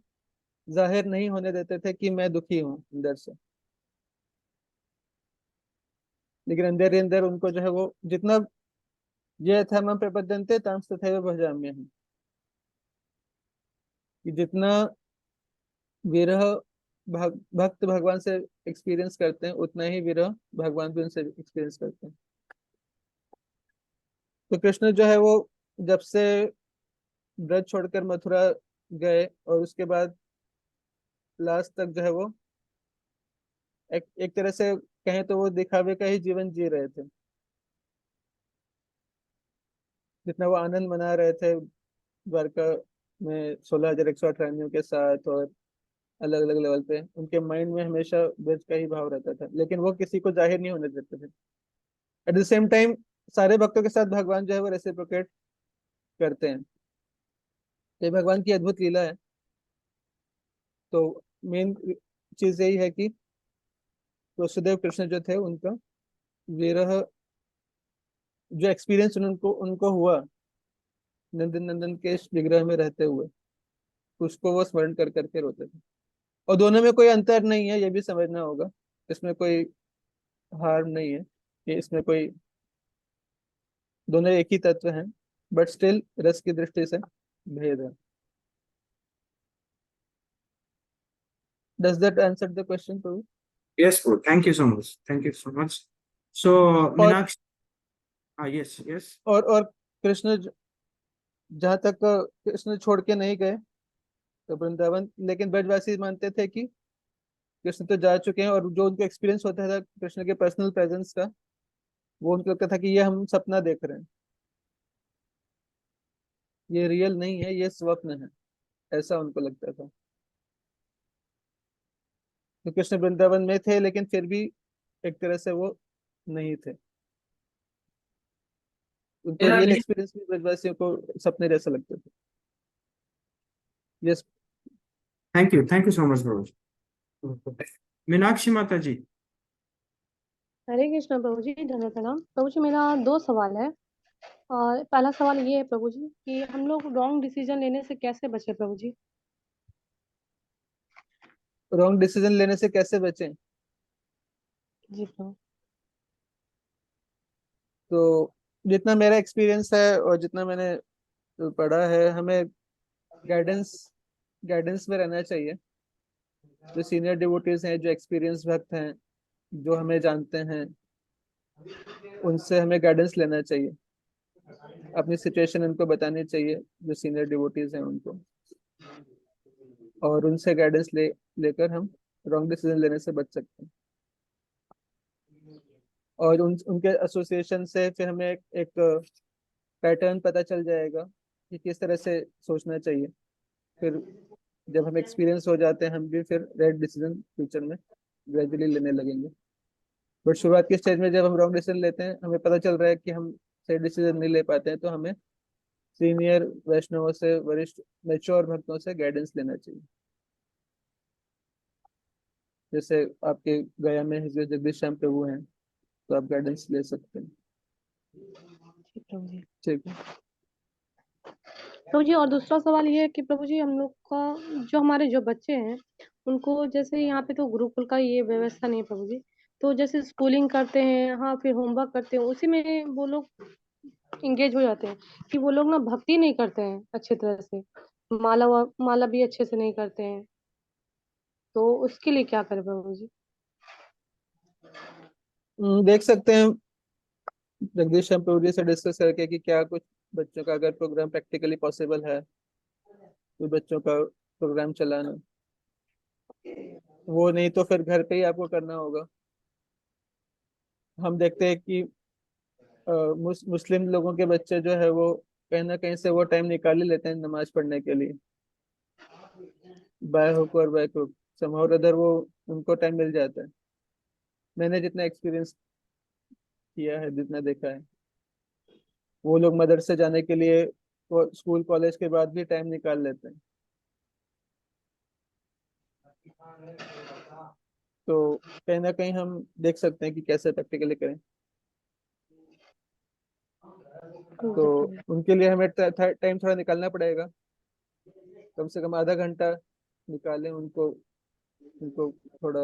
Speaker 1: जाहिर नहीं होने देते थे कि मैं दुखी हूँ अंदर से। लेकिन अंदर ही अंदर उनको जो है वो जितना, ये था मम प्रपद्यन्ते तां तथैव भजाम्यहम्, कि जितना विरह भक्त भगवान से एक्सपीरियंस करते हैं, उतना ही विरह भगवान भी उनसे एक्सपीरियंस करते हैं। तो कृष्ण जो है वो जब से ब्रज छोड़कर मथुरा गए, और उसके बाद लास्ट तक जो है वो एक तरह से कहें तो वो दिखावे का ही जीवन जी रहे थे। जितना वो आनंद मना रहे थे द्वारका में 16,108 रानियों के साथ, और अलग अलग लेवल पे उनके माइंड में हमेशा ब्रज का ही भाव रहता था, लेकिन वो किसी को जाहिर नहीं होने देते थे। एट द सेम टाइम सारे भक्तों के साथ भगवान जो है वो रेसिप्रोकेट करते हैं। ये भगवान की अद्भुत लीला है। तो मेन चीज यही है कि वसुदेव कृष्ण जो थे, उनका विरह जो एक्सपीरियंस उनको उनको हुआ नंदन नंदन के विग्रह में रहते हुए, उसको वो स्मरण कर करके रोते थे। और दोनों में कोई अंतर नहीं है, ये भी समझना होगा। इसमें कोई हार नहीं है, कि इसमें कोई, दोनों एक ही तत्व हैं, बट स्टिल रस की दृष्टि से भेद है। Does that answer the question प्रभु?
Speaker 2: यस प्रभु, thank you so much. So
Speaker 1: और
Speaker 2: मीनाक्षी, हाँ यस यस।
Speaker 1: और कृष्ण जहाँ तक कृष्ण छोड़ के नहीं गए तो वृंदावन, लेकिन ब्रजवासी मानते थे कि कृष्ण तो जा चुके हैं, और जो उनको एक्सपीरियंस होता था कृष्ण के पर्सनल प्रेजेंस का, वो उनको लगता था कि ये हम सपना देख रहे हैं, ये रियल नहीं है, ये स्वप्न है, ऐसा उनको लगता था। तो कृष्ण वृंदावन में थे, लेकिन फिर भी एक तरह से वो नहीं थे। उनको
Speaker 2: मेरा
Speaker 1: रियल
Speaker 2: लिए
Speaker 1: एक्सपीरियंस भी ब्रजवासियों को सपने जैसा लगते थे। Yes.
Speaker 2: Thank you so much प्रभु। मीनाक्षी माता जी।
Speaker 3: हरे कृष्ण प्रभु जी, धन्य प्रणाम प्रभु जी। मेरा दो सवाल है। और पहला सवाल ये है प्रभु जी कि हम लोग रॉन्ग डिसीजन लेने से कैसे बचे प्रभु जी।
Speaker 1: रॉन्ग डिसीजन लेने से कैसे बचें?
Speaker 3: जी प्रभु।
Speaker 1: तो जितना मेरा एक्सपीरियंस है और जितना मैंने पढ़ा है, हमें गाइडेंस गाइडेंस में रहना चाहिए। जो सीनियर डिवोटीज हैं, जो एक्सपीरियंस भक्त हैं, जो हमें जानते हैं, उनसे हमें गाइडेंस लेना चाहिए। अपनी सिचुएशन उनको बतानी चाहिए, जो सीनियर डिवोटीज हैं उनको, और उनसे गाइडेंस लेकर हम रॉन्ग डिसीजन लेने से बच सकते हैं। और उनके एसोसिएशन से फिर हमें एक पैटर्न पता चल जाएगा कि किस तरह से सोचना चाहिए। फिर जब हम एक्सपीरियंस हो जाते हैं हम भी फिर राइट डिसीजन फ्यूचर में ग्रेजुअली लेने लगेंगे। बट शुरुआत के स्टेज में जब हम रॉन्ग डिसीजन लेते हैं, हमें पता चल रहा है कि हम सही डिसीजन नहीं ले पाते हैं, तो हमें सीनियर वैष्णवों से, वरिष्ठ मेच्योर भक्तों से गाइडेंस लेना चाहिए। जैसे आपके गया में जो जगदीश श्याम प्रभु हैं, तो आप गाइडेंस ले सकते हैं।
Speaker 3: ठीक प्रभु जी।
Speaker 1: ठीक है।
Speaker 3: प्रभु जी, और दूसरा सवाल ये है कि प्रभु जी, हम लोग का जो हमारे जो बच्चे हैं, उनको जैसे यहाँ पे तो गुरुकुल का ये व्यवस्था नहीं है प्रभु जी, तो जैसे स्कूलिंग करते हैं, हाँ, फिर होमवर्क करते हैं, उसी में वो लोग इंगेज हो जाते हैं कि वो लोग ना भक्ति नहीं करते हैं अच्छी तरह से, माला भी अच्छे से नहीं करते हैं, तो उसके लिए क्या करें प्रभु जी?
Speaker 1: देख सकते हैं जगदीश श्याम प्रभु जी से डिस्कस करके कि क्या कुछ बच्चों का अगर प्रोग्राम प्रैक्टिकली पॉसिबल है तो बच्चों का प्रोग्राम चलाना। वो नहीं तो फिर घर पे ही आपको करना होगा। हम देखते हैं कि मुस्लिम लोगों के बच्चे जो है वो कहीं ना कहीं से वो टाइम निकाल ही लेते हैं नमाज पढ़ने के लिए, बाय हुक और बाय क्रुक समहाउ और अदर वो उनको टाइम मिल जाता है। मैंने जितना एक्सपीरियंस किया है, जितना देखा है, वो लोग मदरसे जाने के लिए वो स्कूल कॉलेज के बाद भी टाइम निकाल लेते हैं। तो कहीं ना कहीं हम देख सकते हैं कि कैसे प्रैक्टिकली करें। तो
Speaker 3: जी प्रभु।
Speaker 1: उनके लिए हमें टाइम थोड़ा निकालना पड़ेगा, कम से कम आधा घंटा निकालें उनको। उनको थोड़ा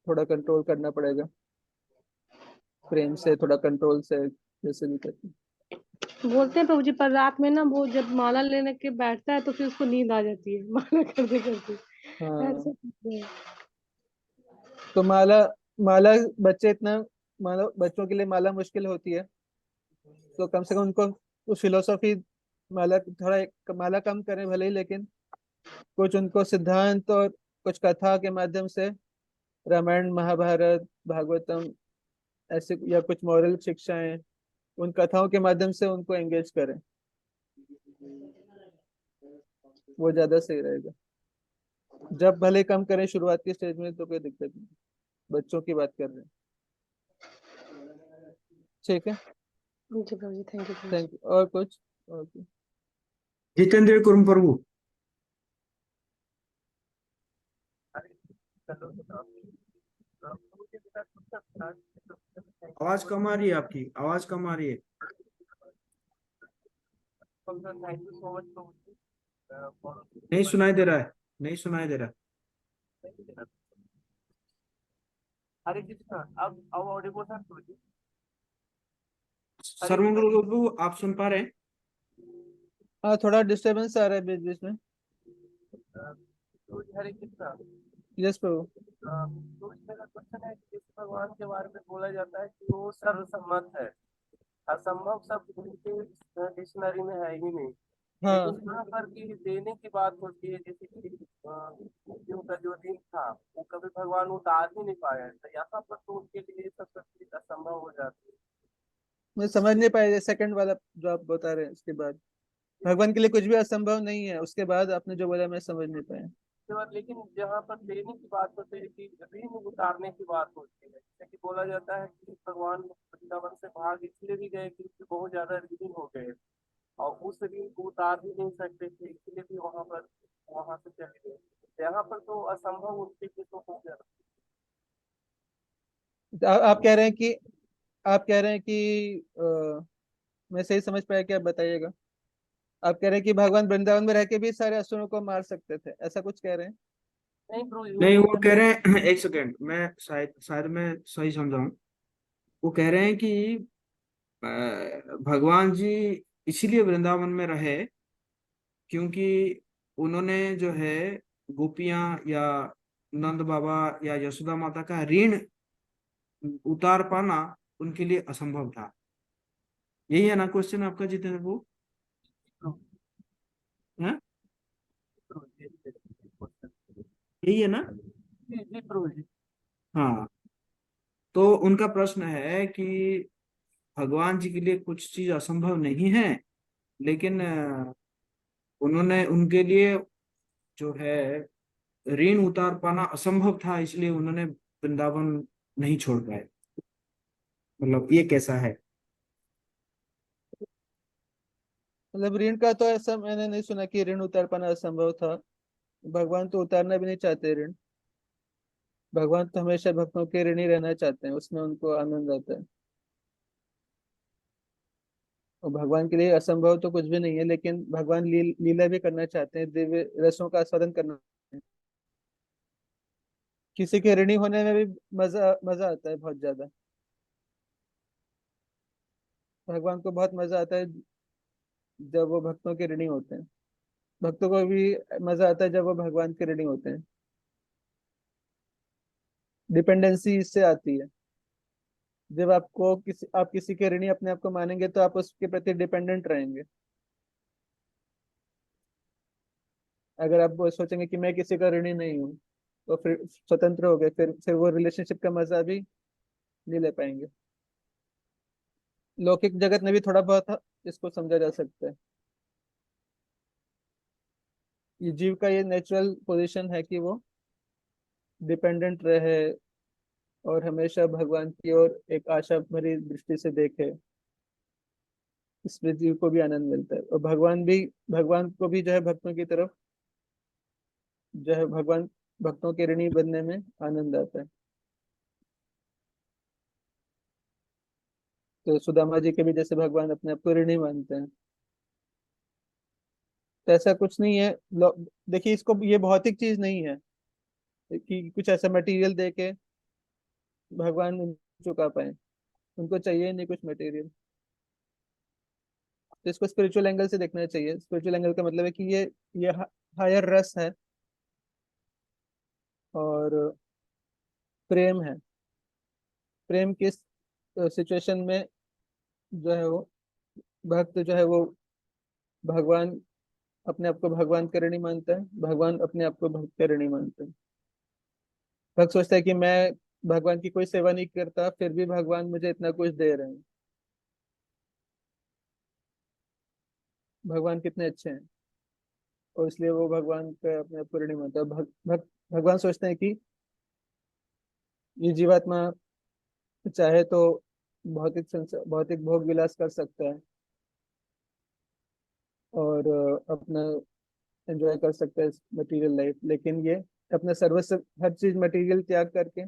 Speaker 1: थोड़ा कंट्रोल करना पड़ेगा, प्रेम से, थोड़ा कंट्रोल से, जैसे भी करते हैं।
Speaker 3: बोलते हैं प्रभु जी, पर रात में ना वो जब माला लेने के बैठता है तो फिर उसको नींद आ जाती है माला करते करते,
Speaker 1: हाँ,
Speaker 3: ऐसे करते हैं।
Speaker 1: तो माला माला बच्चे इतना, माला बच्चों के लिए माला मुश्किल होती है, तो कम से कम उनको उस फिलोसॉफी, माला कम करें भले ही, लेकिन कुछ उनको सिद्धांत और कुछ कथा के माध्यम से, रामायण महाभारत भागवतम ऐसे, या कुछ मॉरल शिक्षाएं, उन कथाओं के माध्यम से उनको एंगेज करें, वो ज्यादा सही रहेगा। जब भले कम करें शुरुआत की स्टेज में तो कोई दिक्कत नहीं, बच्चों की बात कर रहे हैं। ठीक है।
Speaker 3: जी प्रभु जी, थैंक यू प्रभु जी।
Speaker 1: Thank you. और कुछ? और कुछ?
Speaker 2: जितेंद्र कुर्म प्रभु। आवाज कम आ रही है, आपकी आवाज कम आ रही है। नहीं सुनाई दे रहा है, नहीं सुनाई दे रहा। सर्वमंगल प्रभु, आप सुन पा रहे हैं?
Speaker 1: हाँ, थोड़ा डिस्टरबेंस आ रहा है बीच बीच में। यस प्रभु।
Speaker 4: तो मेरा क्वेश्चन है कि इस भगवान के बारे में बोला जाता है कि वो सर्वसम्मत है, असंभव शब्द उनके डिक्शनरी में है ही नहीं।
Speaker 1: हाँ,
Speaker 4: लेकिन यहाँ पर की देने की बात होती है, जैसे कि उनका जो दिन था वो कभी भगवान उतार ही नहीं पाए, तो यहाँ पर तो उनके लिए सब चीज असंभव हो जाती है।
Speaker 1: मैं समझ नहीं पाया सेकंड वाला जो आप बता रहे हैं, उसके बाद भगवान के लिए कुछ भी असंभव नहीं है, उसके बाद आपने जो बोला मैं समझ नहीं पाया।
Speaker 4: उसके बाद लेकिन जहाँ पर देने की बात होती है कि ऋण उतारने की बात होती है, जैसे कि बोला जाता है कि भगवान वृंदावन से भाग इसलिए भी गए क्योंकि बहुत ज्यादा ऋणी हो गए और उस ऋण को उतार भी नहीं सकते थे, इसलिए भी वहां से चले गए। यहाँ पर तो असंभव उनके लिए तो हो गया।
Speaker 1: आप कह रहे हैं कि, आप कह रहे हैं कि मैं सही समझ पाया कि आप बताइएगा। आप कह रहे हैं कि भगवान वृंदावन में रह के भी सारे असुरों को मार सकते थे, ऐसा कुछ कह रहे हैं?
Speaker 4: नहीं ब्रो,
Speaker 2: नहीं, वो कह रहे हैं एक सेकेंड, मैं शायद शायद मैं सही समझाऊं। वो कह रहे हैं कि भगवान जी इसीलिए वृंदावन में रहे क्योंकि उन्होंने जो है गोपियां या नंद बाबा या यशोदा माता का ऋण उतार पाना उनके लिए असंभव था। यही है ना क्वेश्चन आपका जितेंद्र वो? हाँ, यही है ना?
Speaker 4: जी जी प्रभु जी।
Speaker 2: हाँ, तो उनका प्रश्न है कि भगवान जी के लिए कुछ चीज असंभव नहीं है, लेकिन उन्होंने उनके लिए जो है ऋण उतार पाना असंभव था, इसलिए उन्होंने वृंदावन नहीं छोड़ पाए। मतलब ये कैसा है?
Speaker 1: मतलब ऋण का तो ऐसा मैंने नहीं सुना कि ऋण उतार पाना असंभव था। भगवान तो उतारना भी नहीं चाहते ऋण। भगवान तो हमेशा भक्तों के ऋणी रहना चाहते हैं, उसमें उनको आनंद आता है। और भगवान के लिए असंभव तो कुछ भी नहीं है, लेकिन भगवान लीला भी करना चाहते हैं, दिव्य रसों का आस्वादन करना चाहते हैं। किसी के ऋणी होने में भी मजा मजा आता है बहुत ज्यादा। भगवान को बहुत मजा आता है जब वो भक्तों के ऋणी होते हैं। भक्तों को भी मजा आता है जब वो भगवान के ऋणी होते हैं। डिपेंडेंसी इससे आती है। जब आप किसी के ऋणी अपने आप को मानेंगे तो आप उसके प्रति डिपेंडेंट रहेंगे। अगर आप वो सोचेंगे कि मैं किसी का ऋणी नहीं हूँ, तो फिर स्वतंत्र हो गए, फिर वो रिलेशनशिप का मजा भी नहीं ले पाएंगे। लौकिक जगत में भी थोड़ा बहुत इसको समझा जा सकता है। ये जीव का ये नेचुरल पोजीशन है कि वो डिपेंडेंट रहे और हमेशा भगवान की ओर एक आशा भरी दृष्टि से देखे। इसमें जीव को भी आनंद मिलता है, और भगवान को भी जो है भक्तों की तरफ जो है भगवान भक्तों के ऋणी बनने में आनंद आता है। तो सुदामा जी के भी जैसे भगवान अपने आप को ऋणी मानते हैं, तो ऐसा कुछ नहीं है। देखिए, इसको ये भौतिक चीज नहीं है कि कुछ ऐसा मटेरियल दे के भगवान चुका पाए। उनको चाहिए ही नहीं कुछ मटेरियल। तो इसको स्पिरिचुअल एंगल से देखना चाहिए। स्पिरिचुअल एंगल का मतलब है कि ये हायर रस है और प्रेम है। प्रेम किस सिचुएशन में जो है वो भक्त जो है वो भगवान अपने आप को भगवान का ऋणी मानता है, भगवान अपने आप को भक्त का ऋणी मानते हैं। भक्त सोचता है कि मैं भगवान की कोई सेवा नहीं करता, फिर भी भगवान मुझे इतना कुछ दे रहे हैं, भगवान कितने अच्छे हैं। और इसलिए वो भगवान का अपने आप को ऋणी मानता है। भगवान सोचते हैं कि ये जीवात्मा चाहे तो भौतिक भोग विलास कर सकता है और अपना एंजॉय कर सकता है मटेरियल लाइफ, लेकिन ये अपना सर्वस्व हर चीज मटेरियल त्याग करके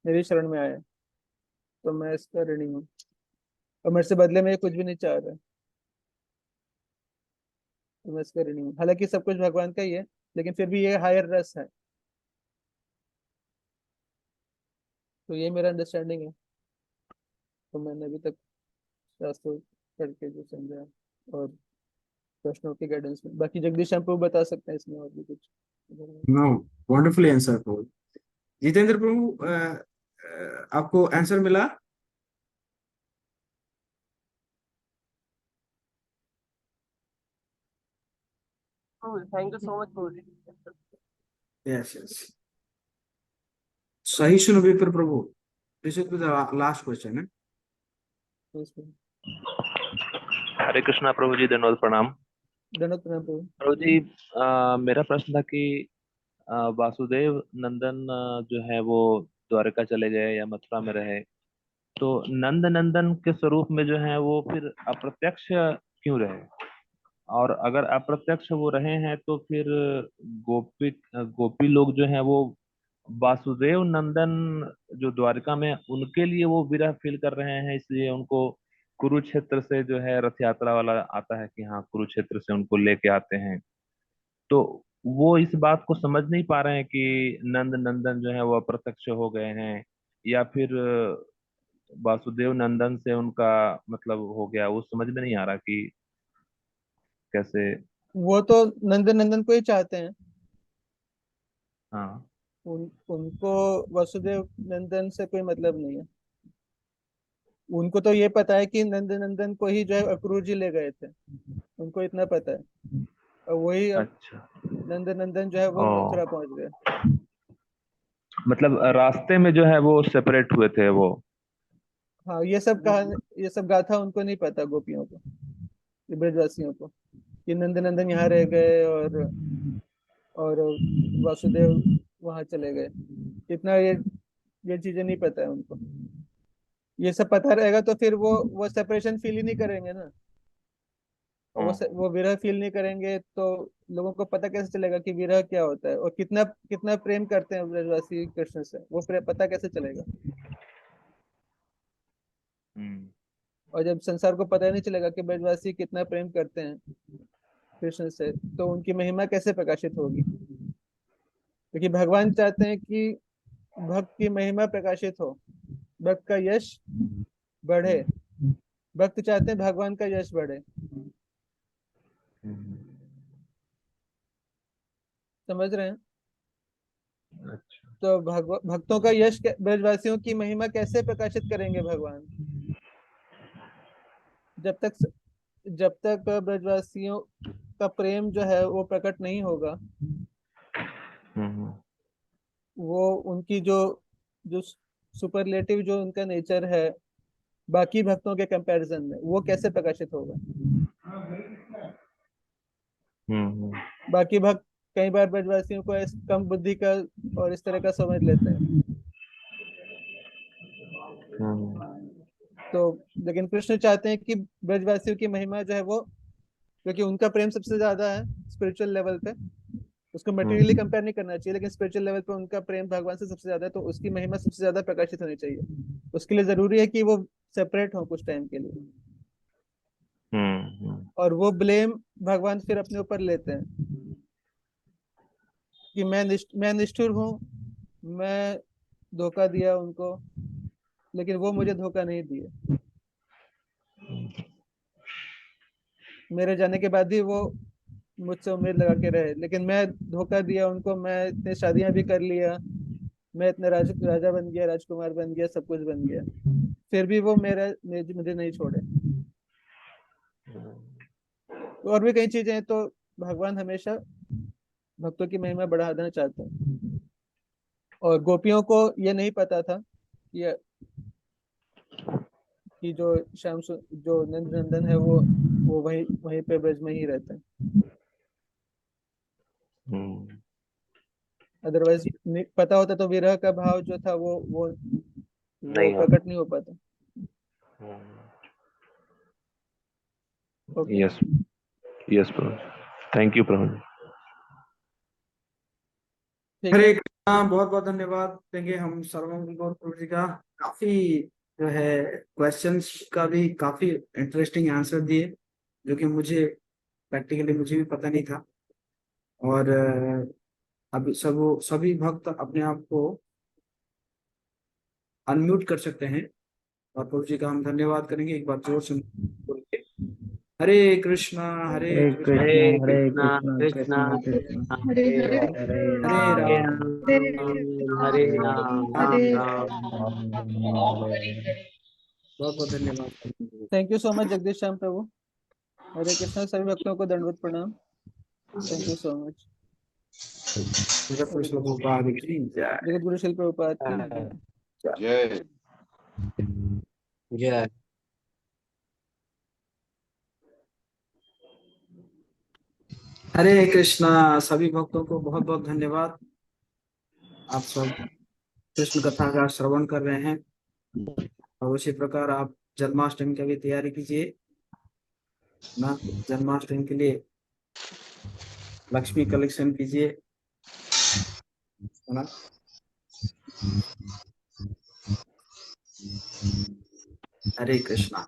Speaker 1: मेरी शरण में आया, तो मैं इसका ऋणी हूँ। और मेरे से बदले में ये कुछ भी नहीं चाह रहा है, तो मैं इसका ऋणी हूँ। हालांकि सब कुछ भगवान का ही है, लेकिन फिर भी ये हायर रस है। तो ये मेरा अंडरस्टैंडिंग है। तो मैंने अभी तक शास्त्र पढ़ के जो समझा, और प्रश्नों के गाइडेंस में, बाकी जगदीश प्रभु बता सकते हैं इसमें और भी कुछ।
Speaker 2: नो, वंडरफुली आंसर प्रभु। जितेंद्र प्रभु, आपको आंसर मिला?
Speaker 4: थैंक यू सो मच प्रभु जी।
Speaker 2: यस यस, सही सुनो विप्र प्रभु। This is the last question है।
Speaker 1: तो इसमें
Speaker 5: हरे कृष्णा प्रभु जी, धन्यवाद, प्रणाम।
Speaker 1: धन्यवाद प्रभु।
Speaker 5: प्रभु जी, मेरा प्रश्न था कि वासुदेव नंदन जो है वो द्वारका चले गए या मथुरा में रहे, तो नंद नंदन के स्वरूप में जो है वो फिर अप्रत्यक्ष क्यों रहे? और अगर अप्रत्यक्ष वो रहे हैं तो फिर गोपी लोग जो है वो वासुदेव नंदन जो द्वारका में, उनके लिए वो विरह फील कर रहे हैं, इसलिए उनको कुरुक्षेत्र से जो है रथ यात्रा वाला आता है कि हाँ कुरुक्षेत्र से उनको लेके आते हैं। तो वो इस बात को समझ नहीं पा रहे हैं कि नंद नंदन जो है वो अप्रत्यक्ष हो गए हैं, या फिर वासुदेव नंदन से उनका मतलब हो गया, वो समझ में नहीं आ रहा कि कैसे।
Speaker 1: वो तो नंदन नंदन को ही चाहते हैं।
Speaker 5: हाँ।
Speaker 1: उनको वसुदेव नंदन से कोई मतलब नहीं है। उनको तो ये पता है कि नंदन नंदन को ही जो है अक्रूर जी ले गए थे, उनको इतना पता है। और वही अब
Speaker 5: अच्छा।
Speaker 1: नंदन नंदन जो है वो
Speaker 5: ओ,
Speaker 1: मथुरा पहुंच गए।
Speaker 5: मतलब रास्ते में जो है वो सेपरेट हुए थे वो।
Speaker 1: हाँ, ये सब गाथा उनको नहीं पता, गोपियों को, ये ब्रजवासियों को, कि नंदन यहाँ रह गए और वासुदेव वहां चले गए। इतना ये चीजें नहीं पता है उनको। ये सब पता रहेगा तो फिर वो सेपरेशन फील ही नहीं करेंगे ना। और वो विरह फील नहीं करेंगे तो लोगों को पता कैसे चलेगा कि विरह क्या होता है और कितना कितना प्रेम करते हैं ब्रजवासी कृष्ण से, वो पता कैसे चलेगा। और जब संसार को पता ही नहीं चलेगा कि ब्रजवासी कितना प्रेम करते हैं कृष्ण से, तो उनकी महिमा कैसे प्रकाशित होगी। क्योंकि भगवान चाहते हैं कि भक्त की महिमा प्रकाशित हो, भक्त का यश बढ़े। भक्त चाहते हैं भगवान का यश बढ़े। समझ रहे हैं?
Speaker 5: अच्छा।
Speaker 1: तो भक्तों का यश ब्रजवासियों की महिमा कैसे प्रकाशित करेंगे भगवान? जब तक ब्रजवासियों का प्रेम जो है वो प्रकट नहीं होगा, वो उनकी जो जो सुपरलेटिव जो उनका नेचर है बाकी भक्तों के कंपैरिजन में, वो कैसे प्रकाशित होगा। बाकी भक्त कई बार ब्रजवासियों को कम बुद्धि का और इस तरह का समझ लेते हैं। तो लेकिन कृष्ण चाहते हैं कि ब्रजवासियों की महिमा जो है वो, क्योंकि उनका प्रेम सबसे ज्यादा है स्पिरिचुअल लेवल पे, उसको मटेरियली कंपेयर नहीं करना चाहिए, लेकिन स्पिरिचुअल लेवल पे उनका प्रेम भगवान से सबसे ज्यादा है, तो उसकी महिमा सबसे ज्यादा प्रकाशित होनी चाहिए। उसके लिए जरूरी है कि वो सेपरेट हो कुछ टाइम के लिए। और वो ब्लेम भगवान फिर अपने ऊपर लेते हैं कि मैं निष्ठुर हूँ, मैं धोखा दिया उनको, लेकिन वो मुझे धोखा नहीं दिए। मेरे जाने के बाद भी वो मुझसे उम्मीद लगा के रहे, लेकिन मैं धोखा दिया उनको। मैं इतने शादियां भी कर लिया, मैं इतने राजा बन गया, राजकुमार बन गया, सब कुछ बन गया, फिर भी वो मुझे नहीं छोड़े। और भी कई चीजें हैं। तो भगवान हमेशा भक्तों की महिमा बढ़ाना चाहते हैं। और गोपियों को ये नहीं पता था कि जो जो नंद नंदन है वो वहीं वहीं पे ब्रज में ही रहते हैं। अदरवाइज पता होता तो विरह का भाव जो था वो
Speaker 5: नहीं होता।
Speaker 1: प्रकट नहीं हो पाता। ओके।
Speaker 5: यस, यस प्रभु, थैंक यू प्रभु।
Speaker 1: ठीक
Speaker 2: हरे
Speaker 1: है।
Speaker 2: कृष्णा, बहुत बहुत धन्यवाद देंगे हम सर्वमंगल गौर प्रभु जी का। काफी जो है क्वेश्चंस का भी काफी इंटरेस्टिंग आंसर दिए, जो कि मुझे प्रैक्टिकली मुझे भी पता नहीं था। और अब सभी भक्त अपने आप को अनम्यूट कर सकते हैं और प्रभु जी का हम धन्यवाद करेंगे एक बार जोर से बोल के। हरे कृष्णा हरे
Speaker 6: हरे
Speaker 2: कृष्णा
Speaker 6: कृष्णा हरे
Speaker 5: कृष्णा
Speaker 6: कृष्णा
Speaker 5: कृष्णा
Speaker 6: कृष्णा कृष्णा
Speaker 3: हरे
Speaker 5: हरे
Speaker 3: हरे
Speaker 6: हरे
Speaker 2: हरे
Speaker 6: राम
Speaker 2: राम
Speaker 5: हरे राम,
Speaker 3: हरे
Speaker 5: राम
Speaker 6: राम
Speaker 5: राम।
Speaker 6: राम हरे।
Speaker 2: बहुत बहुत धन्यवाद।
Speaker 1: Thank you so much Jagdish Shyam प्रभु। हरे कृष्णा। सभी भक्तों को दंडवत प्रणाम। Thank you so much.
Speaker 2: जगत
Speaker 1: हरे
Speaker 2: कृष्ण
Speaker 1: कृष्ण।
Speaker 2: प्रभुपाद की जय।
Speaker 1: जगत गुरु शिल प्रभुपाद की जय।
Speaker 7: जय।
Speaker 2: जय। हरे कृष्णा, सभी भक्तों को बहुत बहुत धन्यवाद। आप सब कृष्ण कथा का श्रवण कर रहे हैं और उसी प्रकार आप जन्माष्टमी की भी तैयारी कीजिए ना। जन्माष्टमी के लिए लक्ष्मी कलेक्शन कीजिए, है ना। हरे कृष्णा।